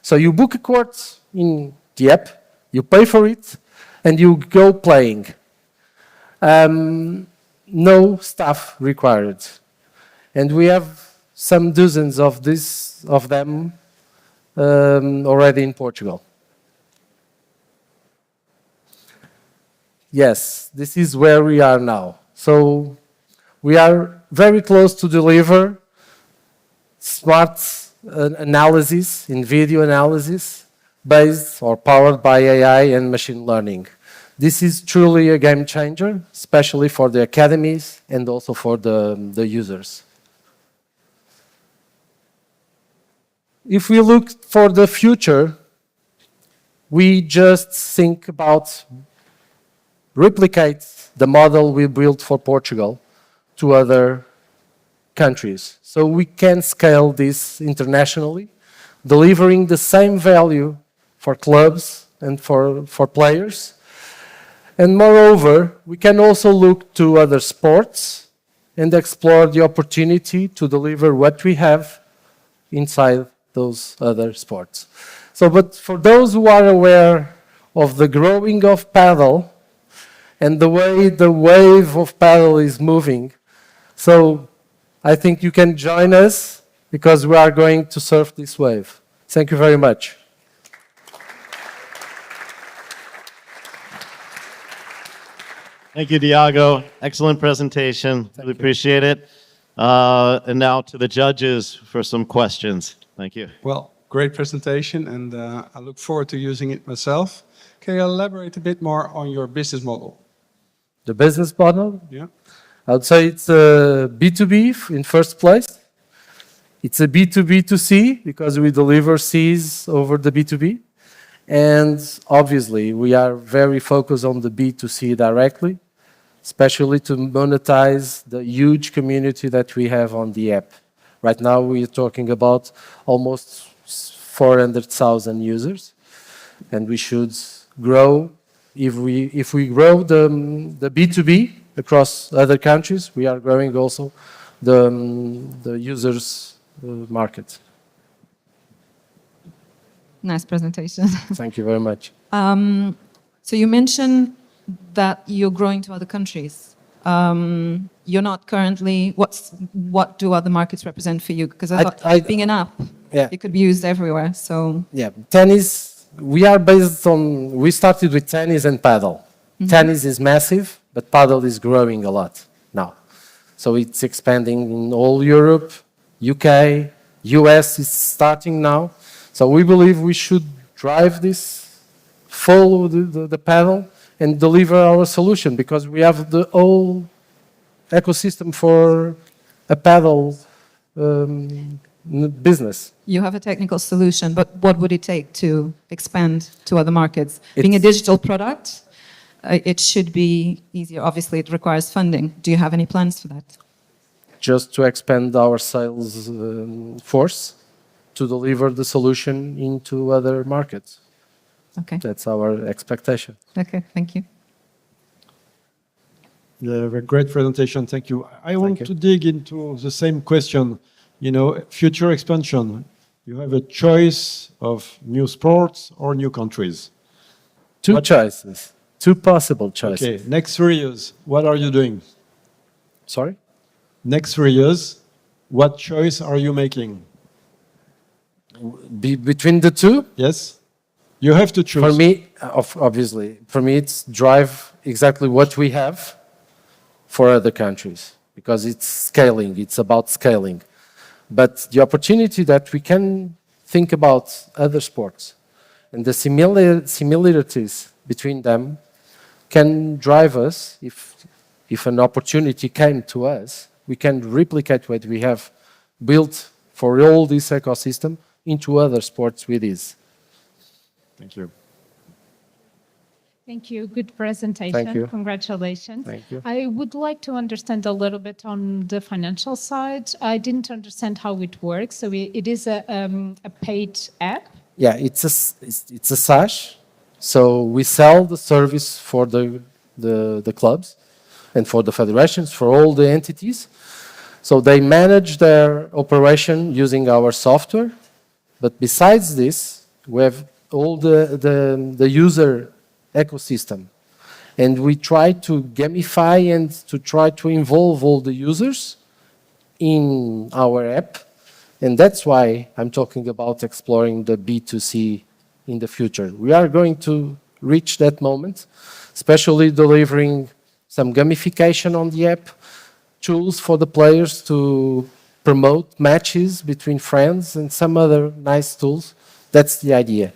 So you book a court in the app, you pay for it, and you go playing. No staff required. And we have some dozens of them already in Portugal. Yes, this is where we are now. So we are very close to deliver smart analysis in video analysis based or powered by AI and machine learning. This is truly a game changer, especially for the academies and also for the users. If we look for the future, we just think about replicate the model we built for Portugal to other countries. So we can scale this internationally, delivering the same value for clubs and for players. And moreover, we can also look to other sports and explore the opportunity to deliver what we have inside those other sports. So, but for those who are aware of the growing of paddle and the way the wave of paddle is moving, so I think you can join us because we are going to surf this wave. Thank you very much. Thank you, Diago. Excellent presentation. Really appreciate it. And now to the judges for some questions. Thank you. Well, great presentation, and I look forward to using it myself. Can you elaborate a bit more on your business model? The business model? Yeah. I would say it's a B2B in first place. It's a B2B2C because we deliver Cs over the B2B. And obviously, we are very focused on the B2C directly, especially to monetize the huge community that we have on the app. Right now, we're talking about almost 400,000 users, and we should grow. If we grow the B2B across other countries, we are growing also the users market. Nice presentation. Thank you very much. So you mentioned that you're growing to other countries. You're not currently. What do other markets represent for you? Because I thought being an app, yeah, it could be used everywhere. So yeah, tennis. We are based on. We started with tennis and paddle. Mm-hmm. Tennis is massive, but paddle is growing a lot now. So it's expanding in all Europe, UK, US is starting now. So we believe we should drive this, follow the paddle, and deliver our solution because we have the whole ecosystem for a paddle business. You have a technical solution, but what would it take to expand to other markets? Being a digital product, it should be easier. Obviously, it requires funding. Do you have any plans for that? Just to expand our sales force to deliver the solution into other markets. Okay. That's our expectation. Okay, thank you. Yeah, a great presentation. Thank you. I want to dig into the same question. You know, future expansion. You have a choice of new sports or new countries. Two choices, two possible choices. Okay, next 3 years, what are you doing? Sorry? Next 3 years, what choice are you making? Between the two? Yes? You have to choose. For me, obviously, for me, it's drive exactly what we have for other countries, because it's scaling, it's about scaling. But the opportunity that we can think about other sports and the similarities between them can drive us, if an opportunity came to us, we can replicate what we have built for all this ecosystem into other sports with ease. Thank you. Thank you. Good presentation. Thank you. Congratulations. Thank you. I would like to understand a little bit on the financial side. I didn't understand how it works. So it is a paid app? Yeah, it's a SaaS. So we sell the service for the clubs and for the federations, for all the entities. So they manage their operation using our software. But besides this, we have all the user ecosystem. And we try to gamify and to try to involve all the users in our app. And that's why I'm talking about exploring the B2C in the future. We are going to reach that moment, especially delivering some gamification on the app, tools for the players to promote matches between friends, and some other nice tools. That's the idea.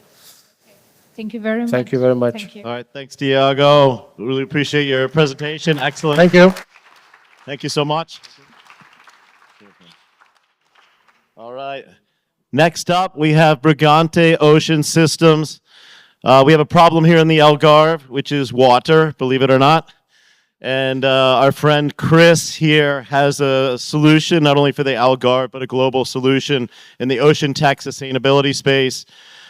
Thank you very much. Thank you very much. Thank you. All right, thanks, Tiago. Really appreciate your presentation. Excellent. Thank you. Thank you so much. All right. Next up, we have Brigante Ocean Systems. We have a problem here in the Algarve, which is water, believe it or not. And our friend Chris here has a solution, not only for the Algarve, but a global solution in the ocean tech sustainability space.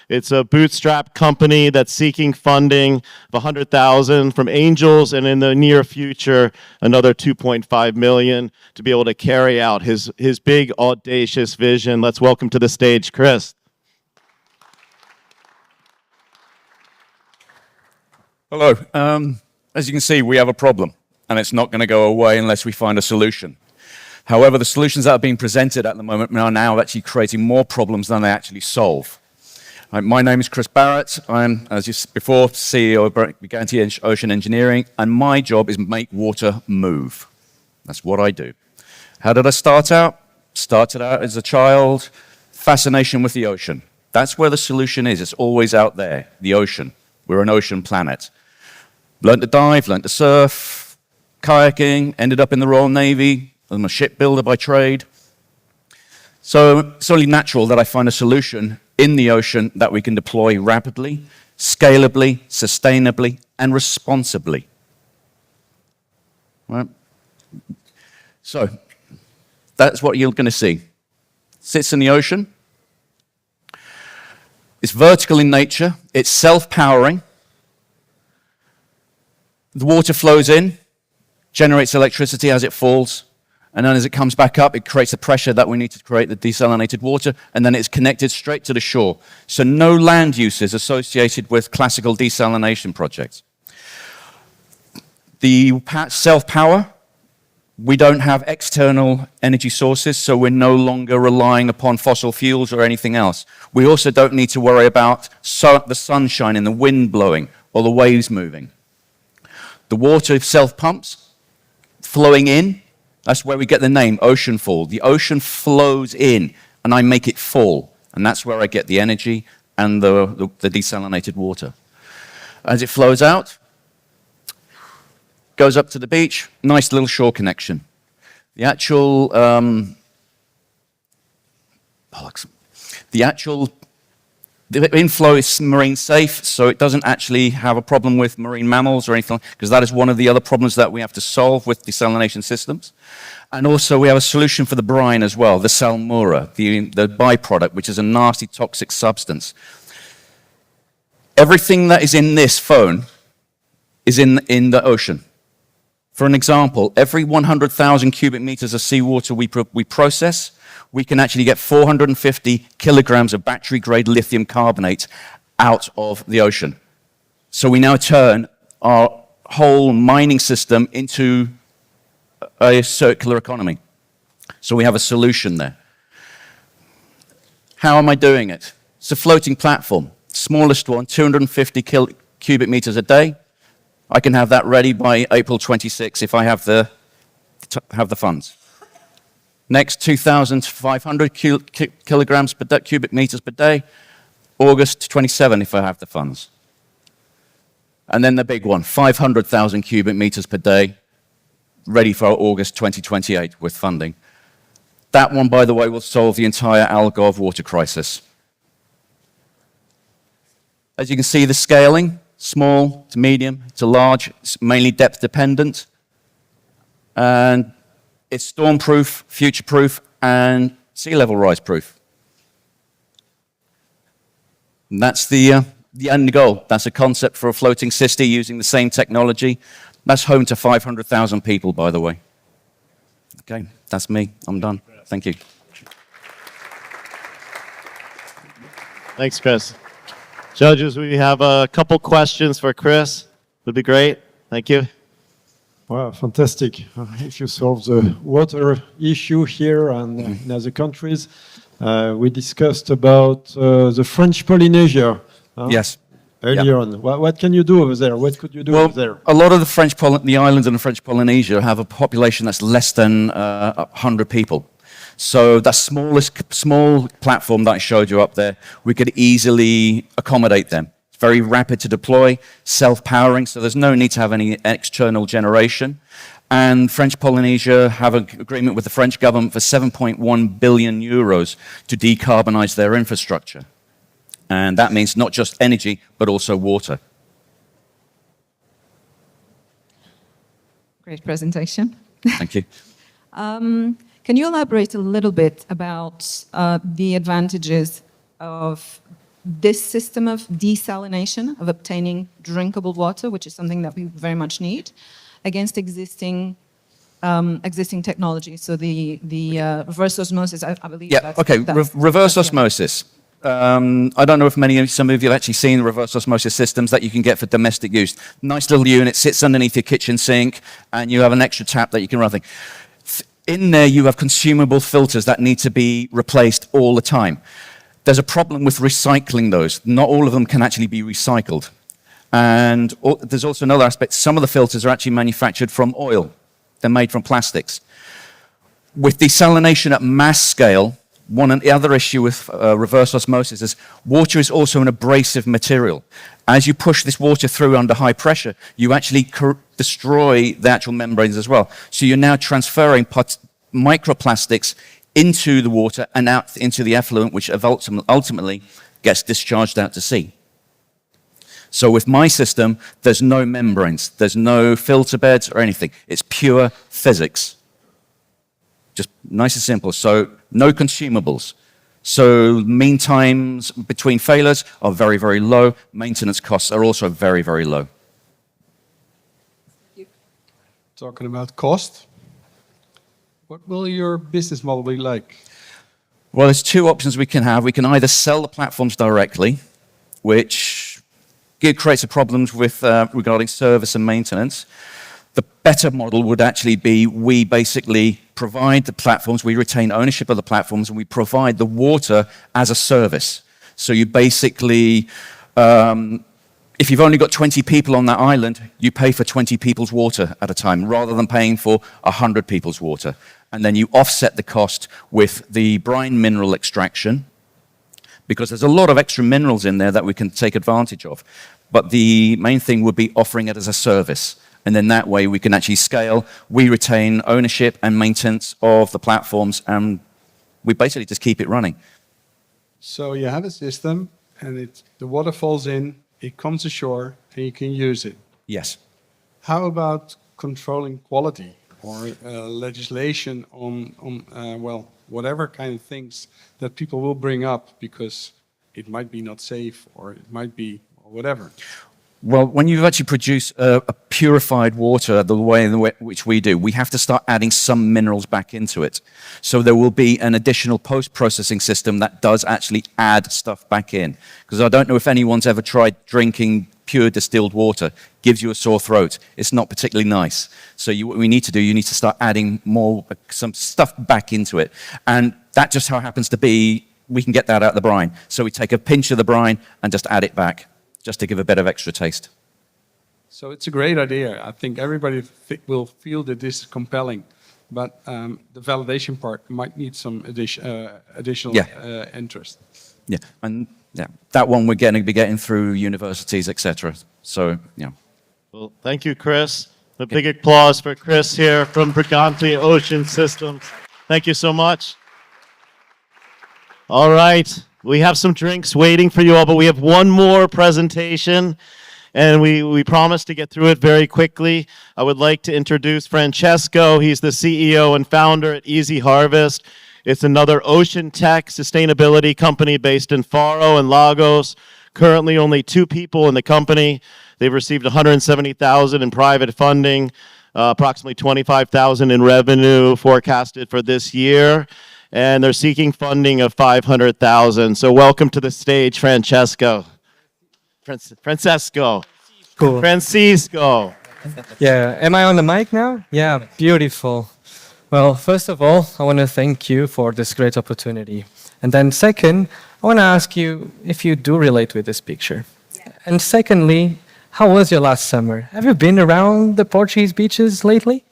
It's a bootstrap company that's seeking funding of $100,000 from angels, and in the near future, another $2.5 million to be able to carry out his big, audacious vision. Let's welcome to the stage, Chris. Hello. As you can see, we have a problem, and it's not going to go away unless we find a solution. However, the solutions that are being presented at the moment are now actually creating more problems than they actually solve. My name is Chris Barrett. I'm, as you said before, CEO of Brigante Ocean Engineering, and my job is make water move. That's what I do. How did I start out? Started out as a child, fascination with the ocean. That's where the solution is. It's always out there, the ocean. We're an ocean planet. Learned to dive, learned to surf, kayaking, ended up in the Royal Navy. I'm a shipbuilder by trade. So it's only natural that I find a solution in the ocean that we can deploy rapidly, scalably, sustainably, and responsibly. Right? So that's what you're going to see. Sits in the ocean. It's vertical in nature. It's self-powering. The water flows in, generates electricity as it falls, and then as it comes back up, it creates the pressure that we need to create the desalinated water, and then it's connected straight to the shore. So no land use is associated with classical desalination projects. The self-power, we don't have external energy sources, so we're no longer relying upon fossil fuels or anything else. We also don't need to worry about the sunshine and the wind blowing or the waves moving. The water self-pumps, flowing in. That's where we get the name, ocean fall. The ocean flows in, and I make it fall. And that's where I get the energy and the desalinated water. As it flows out, goes up to the beach, nice little shore connection. The actual bollocks. The inflow is marine safe, so it doesn't actually have a problem with marine mammals or anything, because that is one of the other problems that we have to solve with desalination systems. And also we have a solution for the brine as well, the salmoura, the byproduct, which is a nasty toxic substance. Everything that is in this phone is in the ocean. For an example, every 100,000 cubic meters of seawater we process, we can actually get 450 kilograms of battery-grade lithium carbonate out of the ocean. So we now turn our whole mining system into a circular economy. So we have a solution there. How am I doing it? It's a floating platform. Smallest one, 250 cubic meters a day. I can have that ready by April 26 if I have the funds. Next, 2,500 kilograms per cubic meters per day. August 27 if I have the funds. And then the big one, 500,000 cubic meters per day, ready for August 2028 with funding. That one, by the way, will solve the entire Algarve water crisis. As you can see, the scaling, small to medium to large, it's mainly depth dependent. And it's storm-proof, future-proof, and sea level rise proof. And that's the end goal. That's a concept for a floating city using the same technology. That's home to 500,000 people, by the way. Okay, that's me. I'm done. Thank you. Thanks, Chris. Judges, we have a couple questions for Chris. Would be great. Thank you. Wow, fantastic. If you solve the water issue here and in other countries, we discussed about the French Polynesia. Yes. Earlier on. What can you do over there? What could you do over there? A lot of the islands in the French Polynesia have a population that's less than 100 people. So that small platform that I showed you up there, we could easily accommodate them. It's very rapid to deploy, self-powering, so there's no need to have any external generation. And French Polynesia have an agreement with the French government for 7.1 billion euros to decarbonize their infrastructure. And that means not just energy, but also water. Great presentation. Thank you. Can you elaborate a little bit about the advantages of this system of desalination, of obtaining drinkable water, which is something that we very much need, against existing technology? So the reverse osmosis, I believe. Yeah, okay, reverse osmosis. I don't know if some of you have actually seen reverse osmosis systems that you can get for domestic use. Nice little unit, sits underneath your kitchen sink, and you have an extra tap that you can run things. In there, you have consumable filters that need to be replaced all the time. There's a problem with recycling those. Not all of them can actually be recycled. And there's also another aspect. Some of the filters are actually manufactured from oil. They're made from plastics. With desalination at mass scale, the other issue with reverse osmosis is water is also an abrasive material. As you push this water through under high pressure, you actually destroy the actual membranes as well. So you're now transferring microplastics into the water and out into the effluent, which ultimately gets discharged out to sea. So with my system, there's no membranes, there's no filter beds or anything. It's pure physics. Just nice and simple. So no consumables. So mean times between failures are very, very low. Maintenance costs are also very, very low. Talking about cost, what will your business model be like? Well, there's two options we can have. We can either sell the platforms directly, which creates problems with regarding service and maintenance. The better model would actually be we basically provide the platforms, we retain ownership of the platforms, and we provide the water as a service. So you basically, if you've only got 20 people on that island, you pay for 20 people's water at a time, rather than paying for 100 people's water. And then you offset the cost with the brine mineral extraction, because there's a lot of extra minerals in there that we can take advantage of. But the main thing would be offering it as a service. And then that way we can actually scale. We retain ownership and maintenance of the platforms, and we basically just keep it running. So you have a system, and the water falls in, it comes ashore, and you can use it. Yes. How about controlling quality or legislation on well, whatever kind of things that people will bring up because it might be not safe or it might be whatever? Well, when you actually produce a purified water the way in which we do, we have to start adding some minerals back into it. So there will be an additional post-processing system that does actually add stuff back in. Because I don't know if anyone's ever tried drinking pure distilled water. Gives you a sore throat. It's not particularly nice. So what we need to do, you need to start adding more, some stuff back into it. And that just how it happens to be, we can get that out of the brine. So we take a pinch of the brine and just add it back, just to give a bit of extra taste. So it's a great idea. I think everybody will feel that this is compelling, but the validation part might need some additional interest. Yeah, and yeah, that one we're going to be getting through universities, etc. So, yeah. Well, thank you, Chris. A big applause for Chris here from Brigante Ocean Systems. Thank you so much. All right. We have some drinks waiting for you all, but we have one more presentation, and we promise to get through it very quickly. I would like to introduce Francesco. He's the CEO and founder at Easy Harvest. It's another ocean tech sustainability company based in Faro and Lagos. Currently, only 2 people in the company. They've received $170,000 in private funding, approximately $25,000 in revenue forecasted for this year. And they're seeking funding of $500,000. So welcome to the stage, Francesco. Francesco. Cool. Francisco. Yeah, am I on the mic now? Yeah, beautiful. Well, first of all, I want to thank you for this great opportunity. And then second, I want to ask you if you do relate with this picture. And secondly, how was your last summer? Have you been around the Portuguese beaches lately?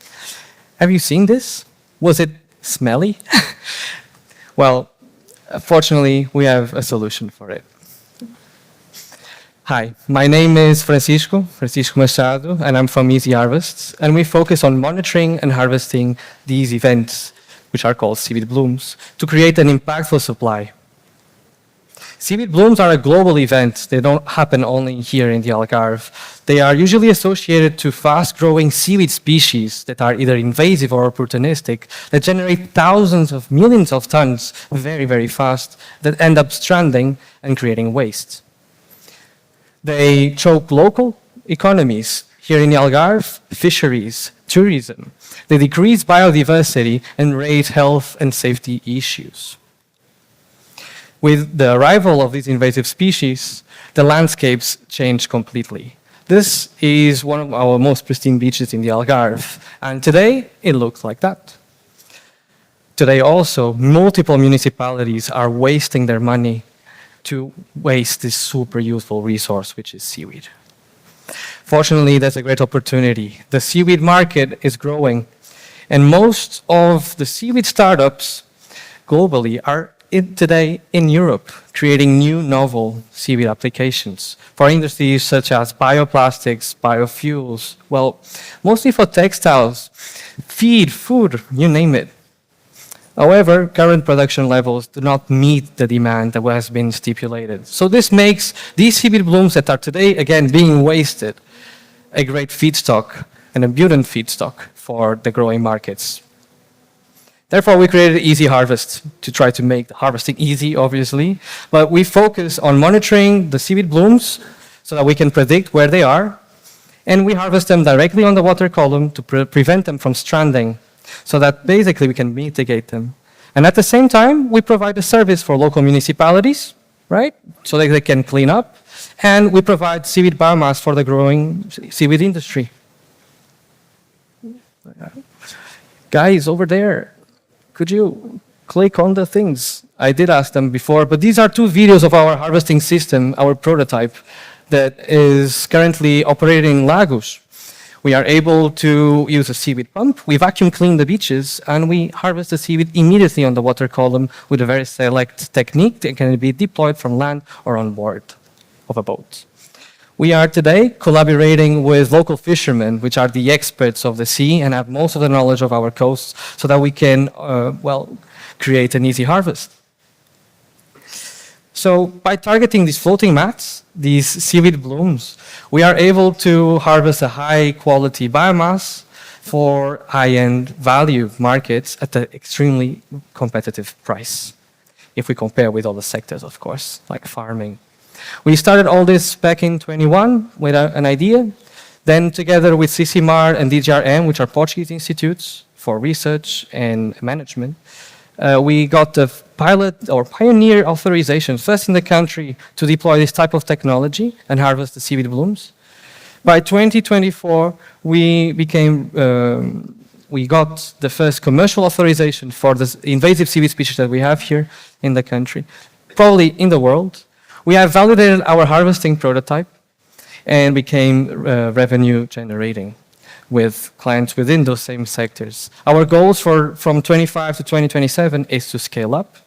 Have you seen this? Was it smelly? Well, fortunately, we have a solution for it. Hi, my name is Francisco Machado, and I'm from Easy Harvests, and we focus on monitoring and harvesting these events, which are called seaweed blooms, to create an impactful supply. Seaweed blooms are a global event. They don't happen only here in the Algarve. They are usually associated to fast-growing seaweed species that are either invasive or opportunistic, that generate thousands of millions of tons very, very fast, that end up stranding and creating waste. They choke local economies. Here in the Algarve, fisheries, tourism. They decrease biodiversity and raise health and safety issues. With the arrival of these invasive species, the landscapes change completely. This is one of our most pristine beaches in the Algarve, and today it looks like that. Today also, multiple municipalities are wasting their money to waste this super useful resource, which is seaweed. Fortunately, there's a great opportunity. The seaweed market is growing, and most of the seaweed startups globally are today in Europe, creating new novel seaweed applications for industries such as bioplastics, biofuels, well, mostly for textiles, feed, food, you name it. However, current production levels do not meet the demand that has been stipulated. So this makes these seaweed blooms that are today, again, being wasted, a great feedstock, an abundant feedstock for the growing markets. Therefore, we created Easy Harvest to try to make the harvesting easy, obviously, but we focus on monitoring the seaweed blooms so that we can predict where they are, and we harvest them directly on the water column to prevent them from stranding, so that basically we can mitigate them. And at the same time, we provide a service for local municipalities, right, so that they can clean up, and we provide seaweed biomass for the growing seaweed industry. Guys, over there, could you click on the things? I did ask them before, but these are 2 videos of our harvesting system, our prototype, that is currently operating in Lagos. We are able to use a seaweed pump, we vacuum clean the beaches, and we harvest the seaweed immediately on the water column with a very select technique that can be deployed from land or on board of a boat. We are today collaborating with local fishermen, which are the experts of the sea and have most of the knowledge of our coasts, so that we can, well, create an easy harvest. So by targeting these floating mats, these seaweed blooms, we are able to harvest a high quality biomass for high-end value markets at an extremely competitive price, if we compare with other sectors, of course, like farming. We started all this back in 21 with an idea. Then together with CCMAR and DGRM, which are Portuguese institutes for research and management, we got the pilot or pioneer authorization first in the country to deploy this type of technology and harvest the seaweed blooms. By 2024, we got the first commercial authorization for the invasive seaweed species that we have here in the country, probably in the world. We have validated our harvesting prototype and became revenue generating with clients within those same sectors. Our goals from 25 to 2027 is to scale up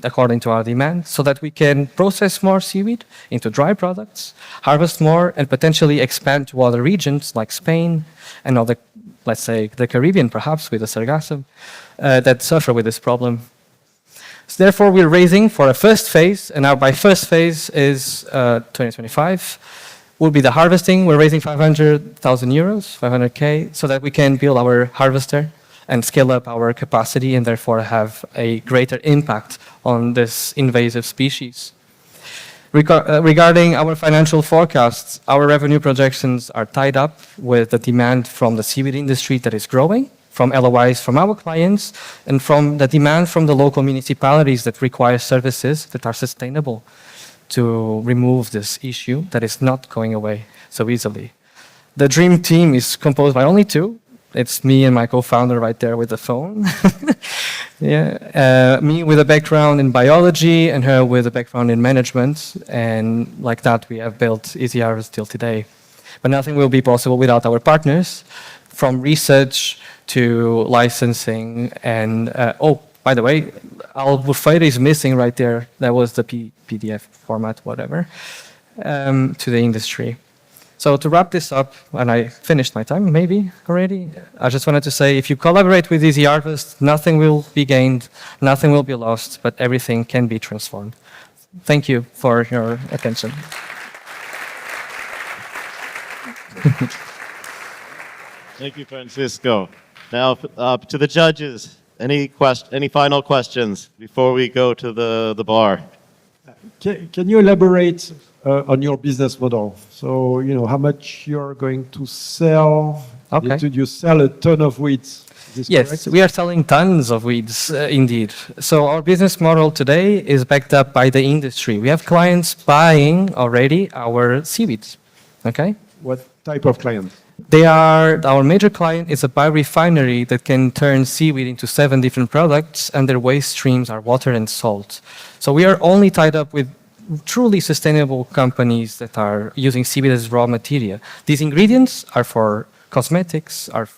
according to our demand so that we can process more seaweed into dry products, harvest more, and potentially expand to other regions like Spain and other, let's say, the Caribbean, perhaps, with the sargassum, that suffer with this problem. So therefore, we're raising for a first phase, and now by first phase is 2025, will be the harvesting. We're raising 500,000 euros, 500K, so that we can build our harvester and scale up our capacity and therefore have a greater impact on this invasive species. Regarding our financial forecasts, our revenue projections are tied up with the demand from the seaweed industry that is growing, from LOIs from our clients, and from the demand from the local municipalities that require services that are sustainable to remove this issue that is not going away so easily. The dream team is composed by only two. It's me and my co-founder right there with the phone. Me with a background in biology and her with a background in management. And like that, we have built Easy Harvest till today. But nothing will be possible without our partners, from research to licensing. And oh, by the way, Albufeira is missing right there. That was the PDF format, whatever, to the industry. So to wrap this up, and I finished my time maybe already, I just wanted to say if you collaborate with Easy Harvest, nothing will be gained, nothing will be lost, but everything can be transformed. Thank you for your attention. Thank you, Francisco. Now, to the judges, any final questions before we go to the bar? Can you elaborate on your business model? So, you know, how much you're going to sell? Okay. You sell a ton of weeds. Is this Yes, correct? we are selling tons of weeds, indeed. So our business model today is backed up by the industry. We have clients buying already our seaweeds, okay? What type of client? Our major client is a biorefinery that can turn seaweed into 7 different products, and their waste streams are water and salt. So we are only tied up with truly sustainable companies that are using seaweed as raw material. These ingredients are for cosmetics, are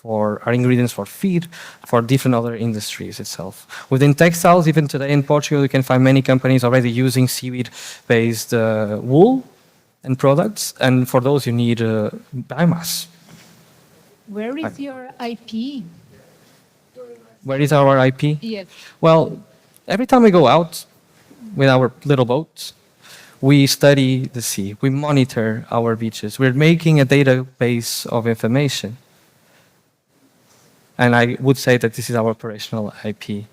ingredients for feed, for different other industries itself. Within textiles, even today in Portugal, you can find many companies already using seaweed-based wool and products, and for those you need biomass. Where is your IP? Where is our IP? Yes. Well, every time we go out with our little boats, we study the sea, we monitor our beaches, we're making a database of information. And I would say that this is our operational IP.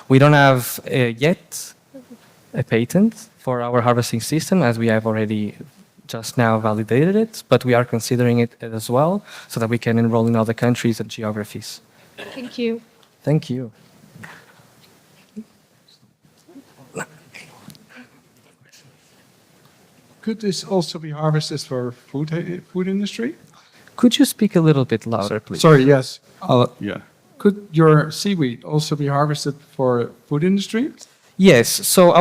We don't have yet a patent for our harvesting system, as we have already just now validated it, but we are considering it as well so that we can enroll in other countries and geographies. Thank you. Thank you. Could this also be harvested for food industry? Could you speak a little bit louder, please? Sorry, yes. Yeah. Could your seaweed also be harvested for food industry? Yes. So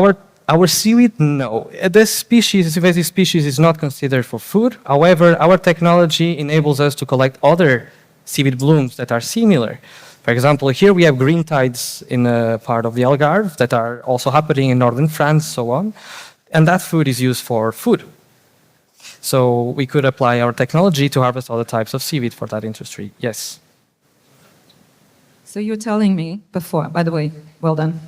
our seaweed, no. This species, invasive species, is not considered for food. However, our technology enables us to collect other seaweed blooms that are similar. For example, here we have green tides in a part of the Algarve that are also happening in northern France, so on. And that food is used for food. So we could apply our technology to harvest other types of seaweed for that industry, yes. So you're telling me before, by the way, well done.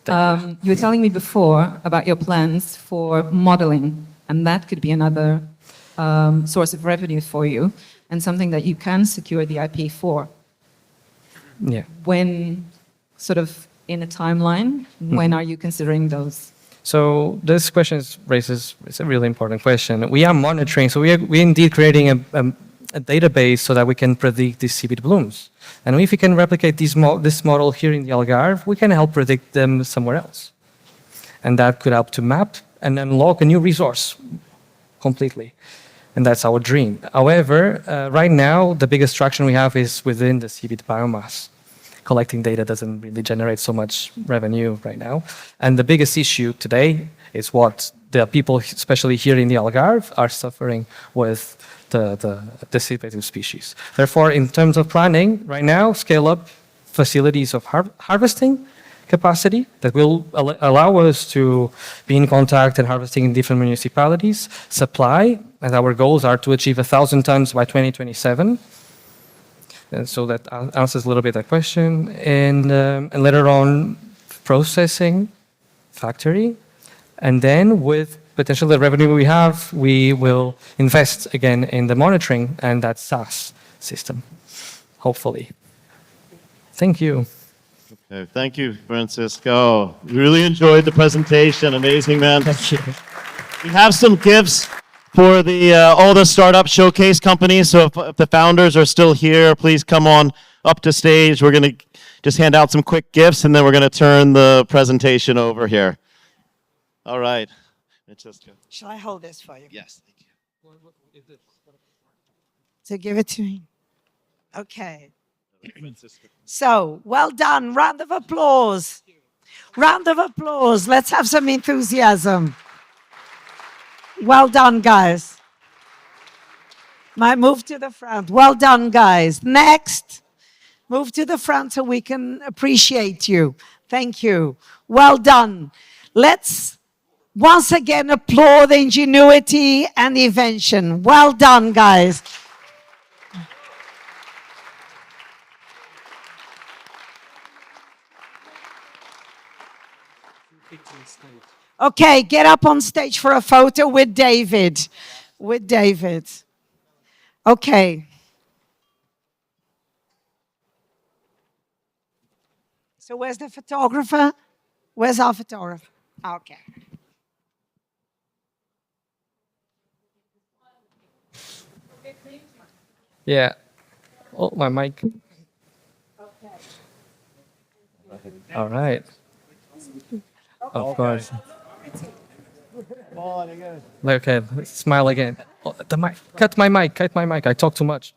You were telling me before about your plans for modeling, and that could be another source of revenue for you, and something that you can secure the IP for. Yeah. When, sort of in a timeline, when are you considering those? So this question raises it's a really important question. We are monitoring, so we're indeed creating a database so that we can predict these seaweed blooms. And if we can replicate this model here in the Algarve, we can help predict them somewhere else. And that could help to map and unlock a new resource completely. And that's our dream. However, right now, the biggest traction we have is within the seaweed biomass. Collecting data doesn't really generate so much revenue right now. And the biggest issue today is what the people, especially here in the Algarve, are suffering with the decipative species. Therefore, in terms of planning, right now, scale up facilities of harvesting capacity that will allow us to be in contact and harvesting in different municipalities, supply, and our goals are to achieve 1,000 tons by 2027. And so that answers a little bit that question. And later on, processing, factory. And then with potentially the revenue we have, we will invest again in the monitoring and that SaaS system, hopefully. Thank you. Okay, thank you, Francisco. Really enjoyed the presentation. Amazing, man. Thank you. We have some gifts for the all the startup showcase companies. So if the founders are still here, please come on up to stage. We're going to just hand out some quick gifts, and then we're going to turn the presentation over here. All right. Francesco. Shall I hold this for you? Yes, thank you. So give it to me. Okay. So, well done. Round of applause. Round of applause. Let's have some enthusiasm. Well done, guys. Might move to the front. Well done, guys. Next. Move to the front so we can appreciate you. Thank you. Well done. Let's once again applaud the ingenuity and the invention. Well done, guys. Okay, get up on stage for a photo with David. With David. Okay. So where's the photographer? Where's our photographer? Okay. Yeah. Oh, my mic. Okay. All right. Of course. Okay, let's smile again. Oh, the mic. Cut my mic. Cut my mic. I talk too much.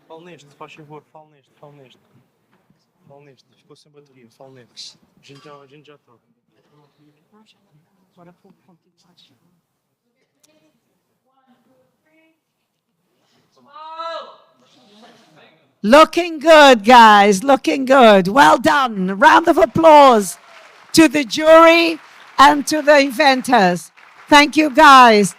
Fale neste, faz favor, fale neste, fale neste. Fale neste, ficou sem bateria, fale neste. A gente já está. Looking good, guys. Looking good. Well done. Round of applause to the jury and to the inventors. Thank you, guys.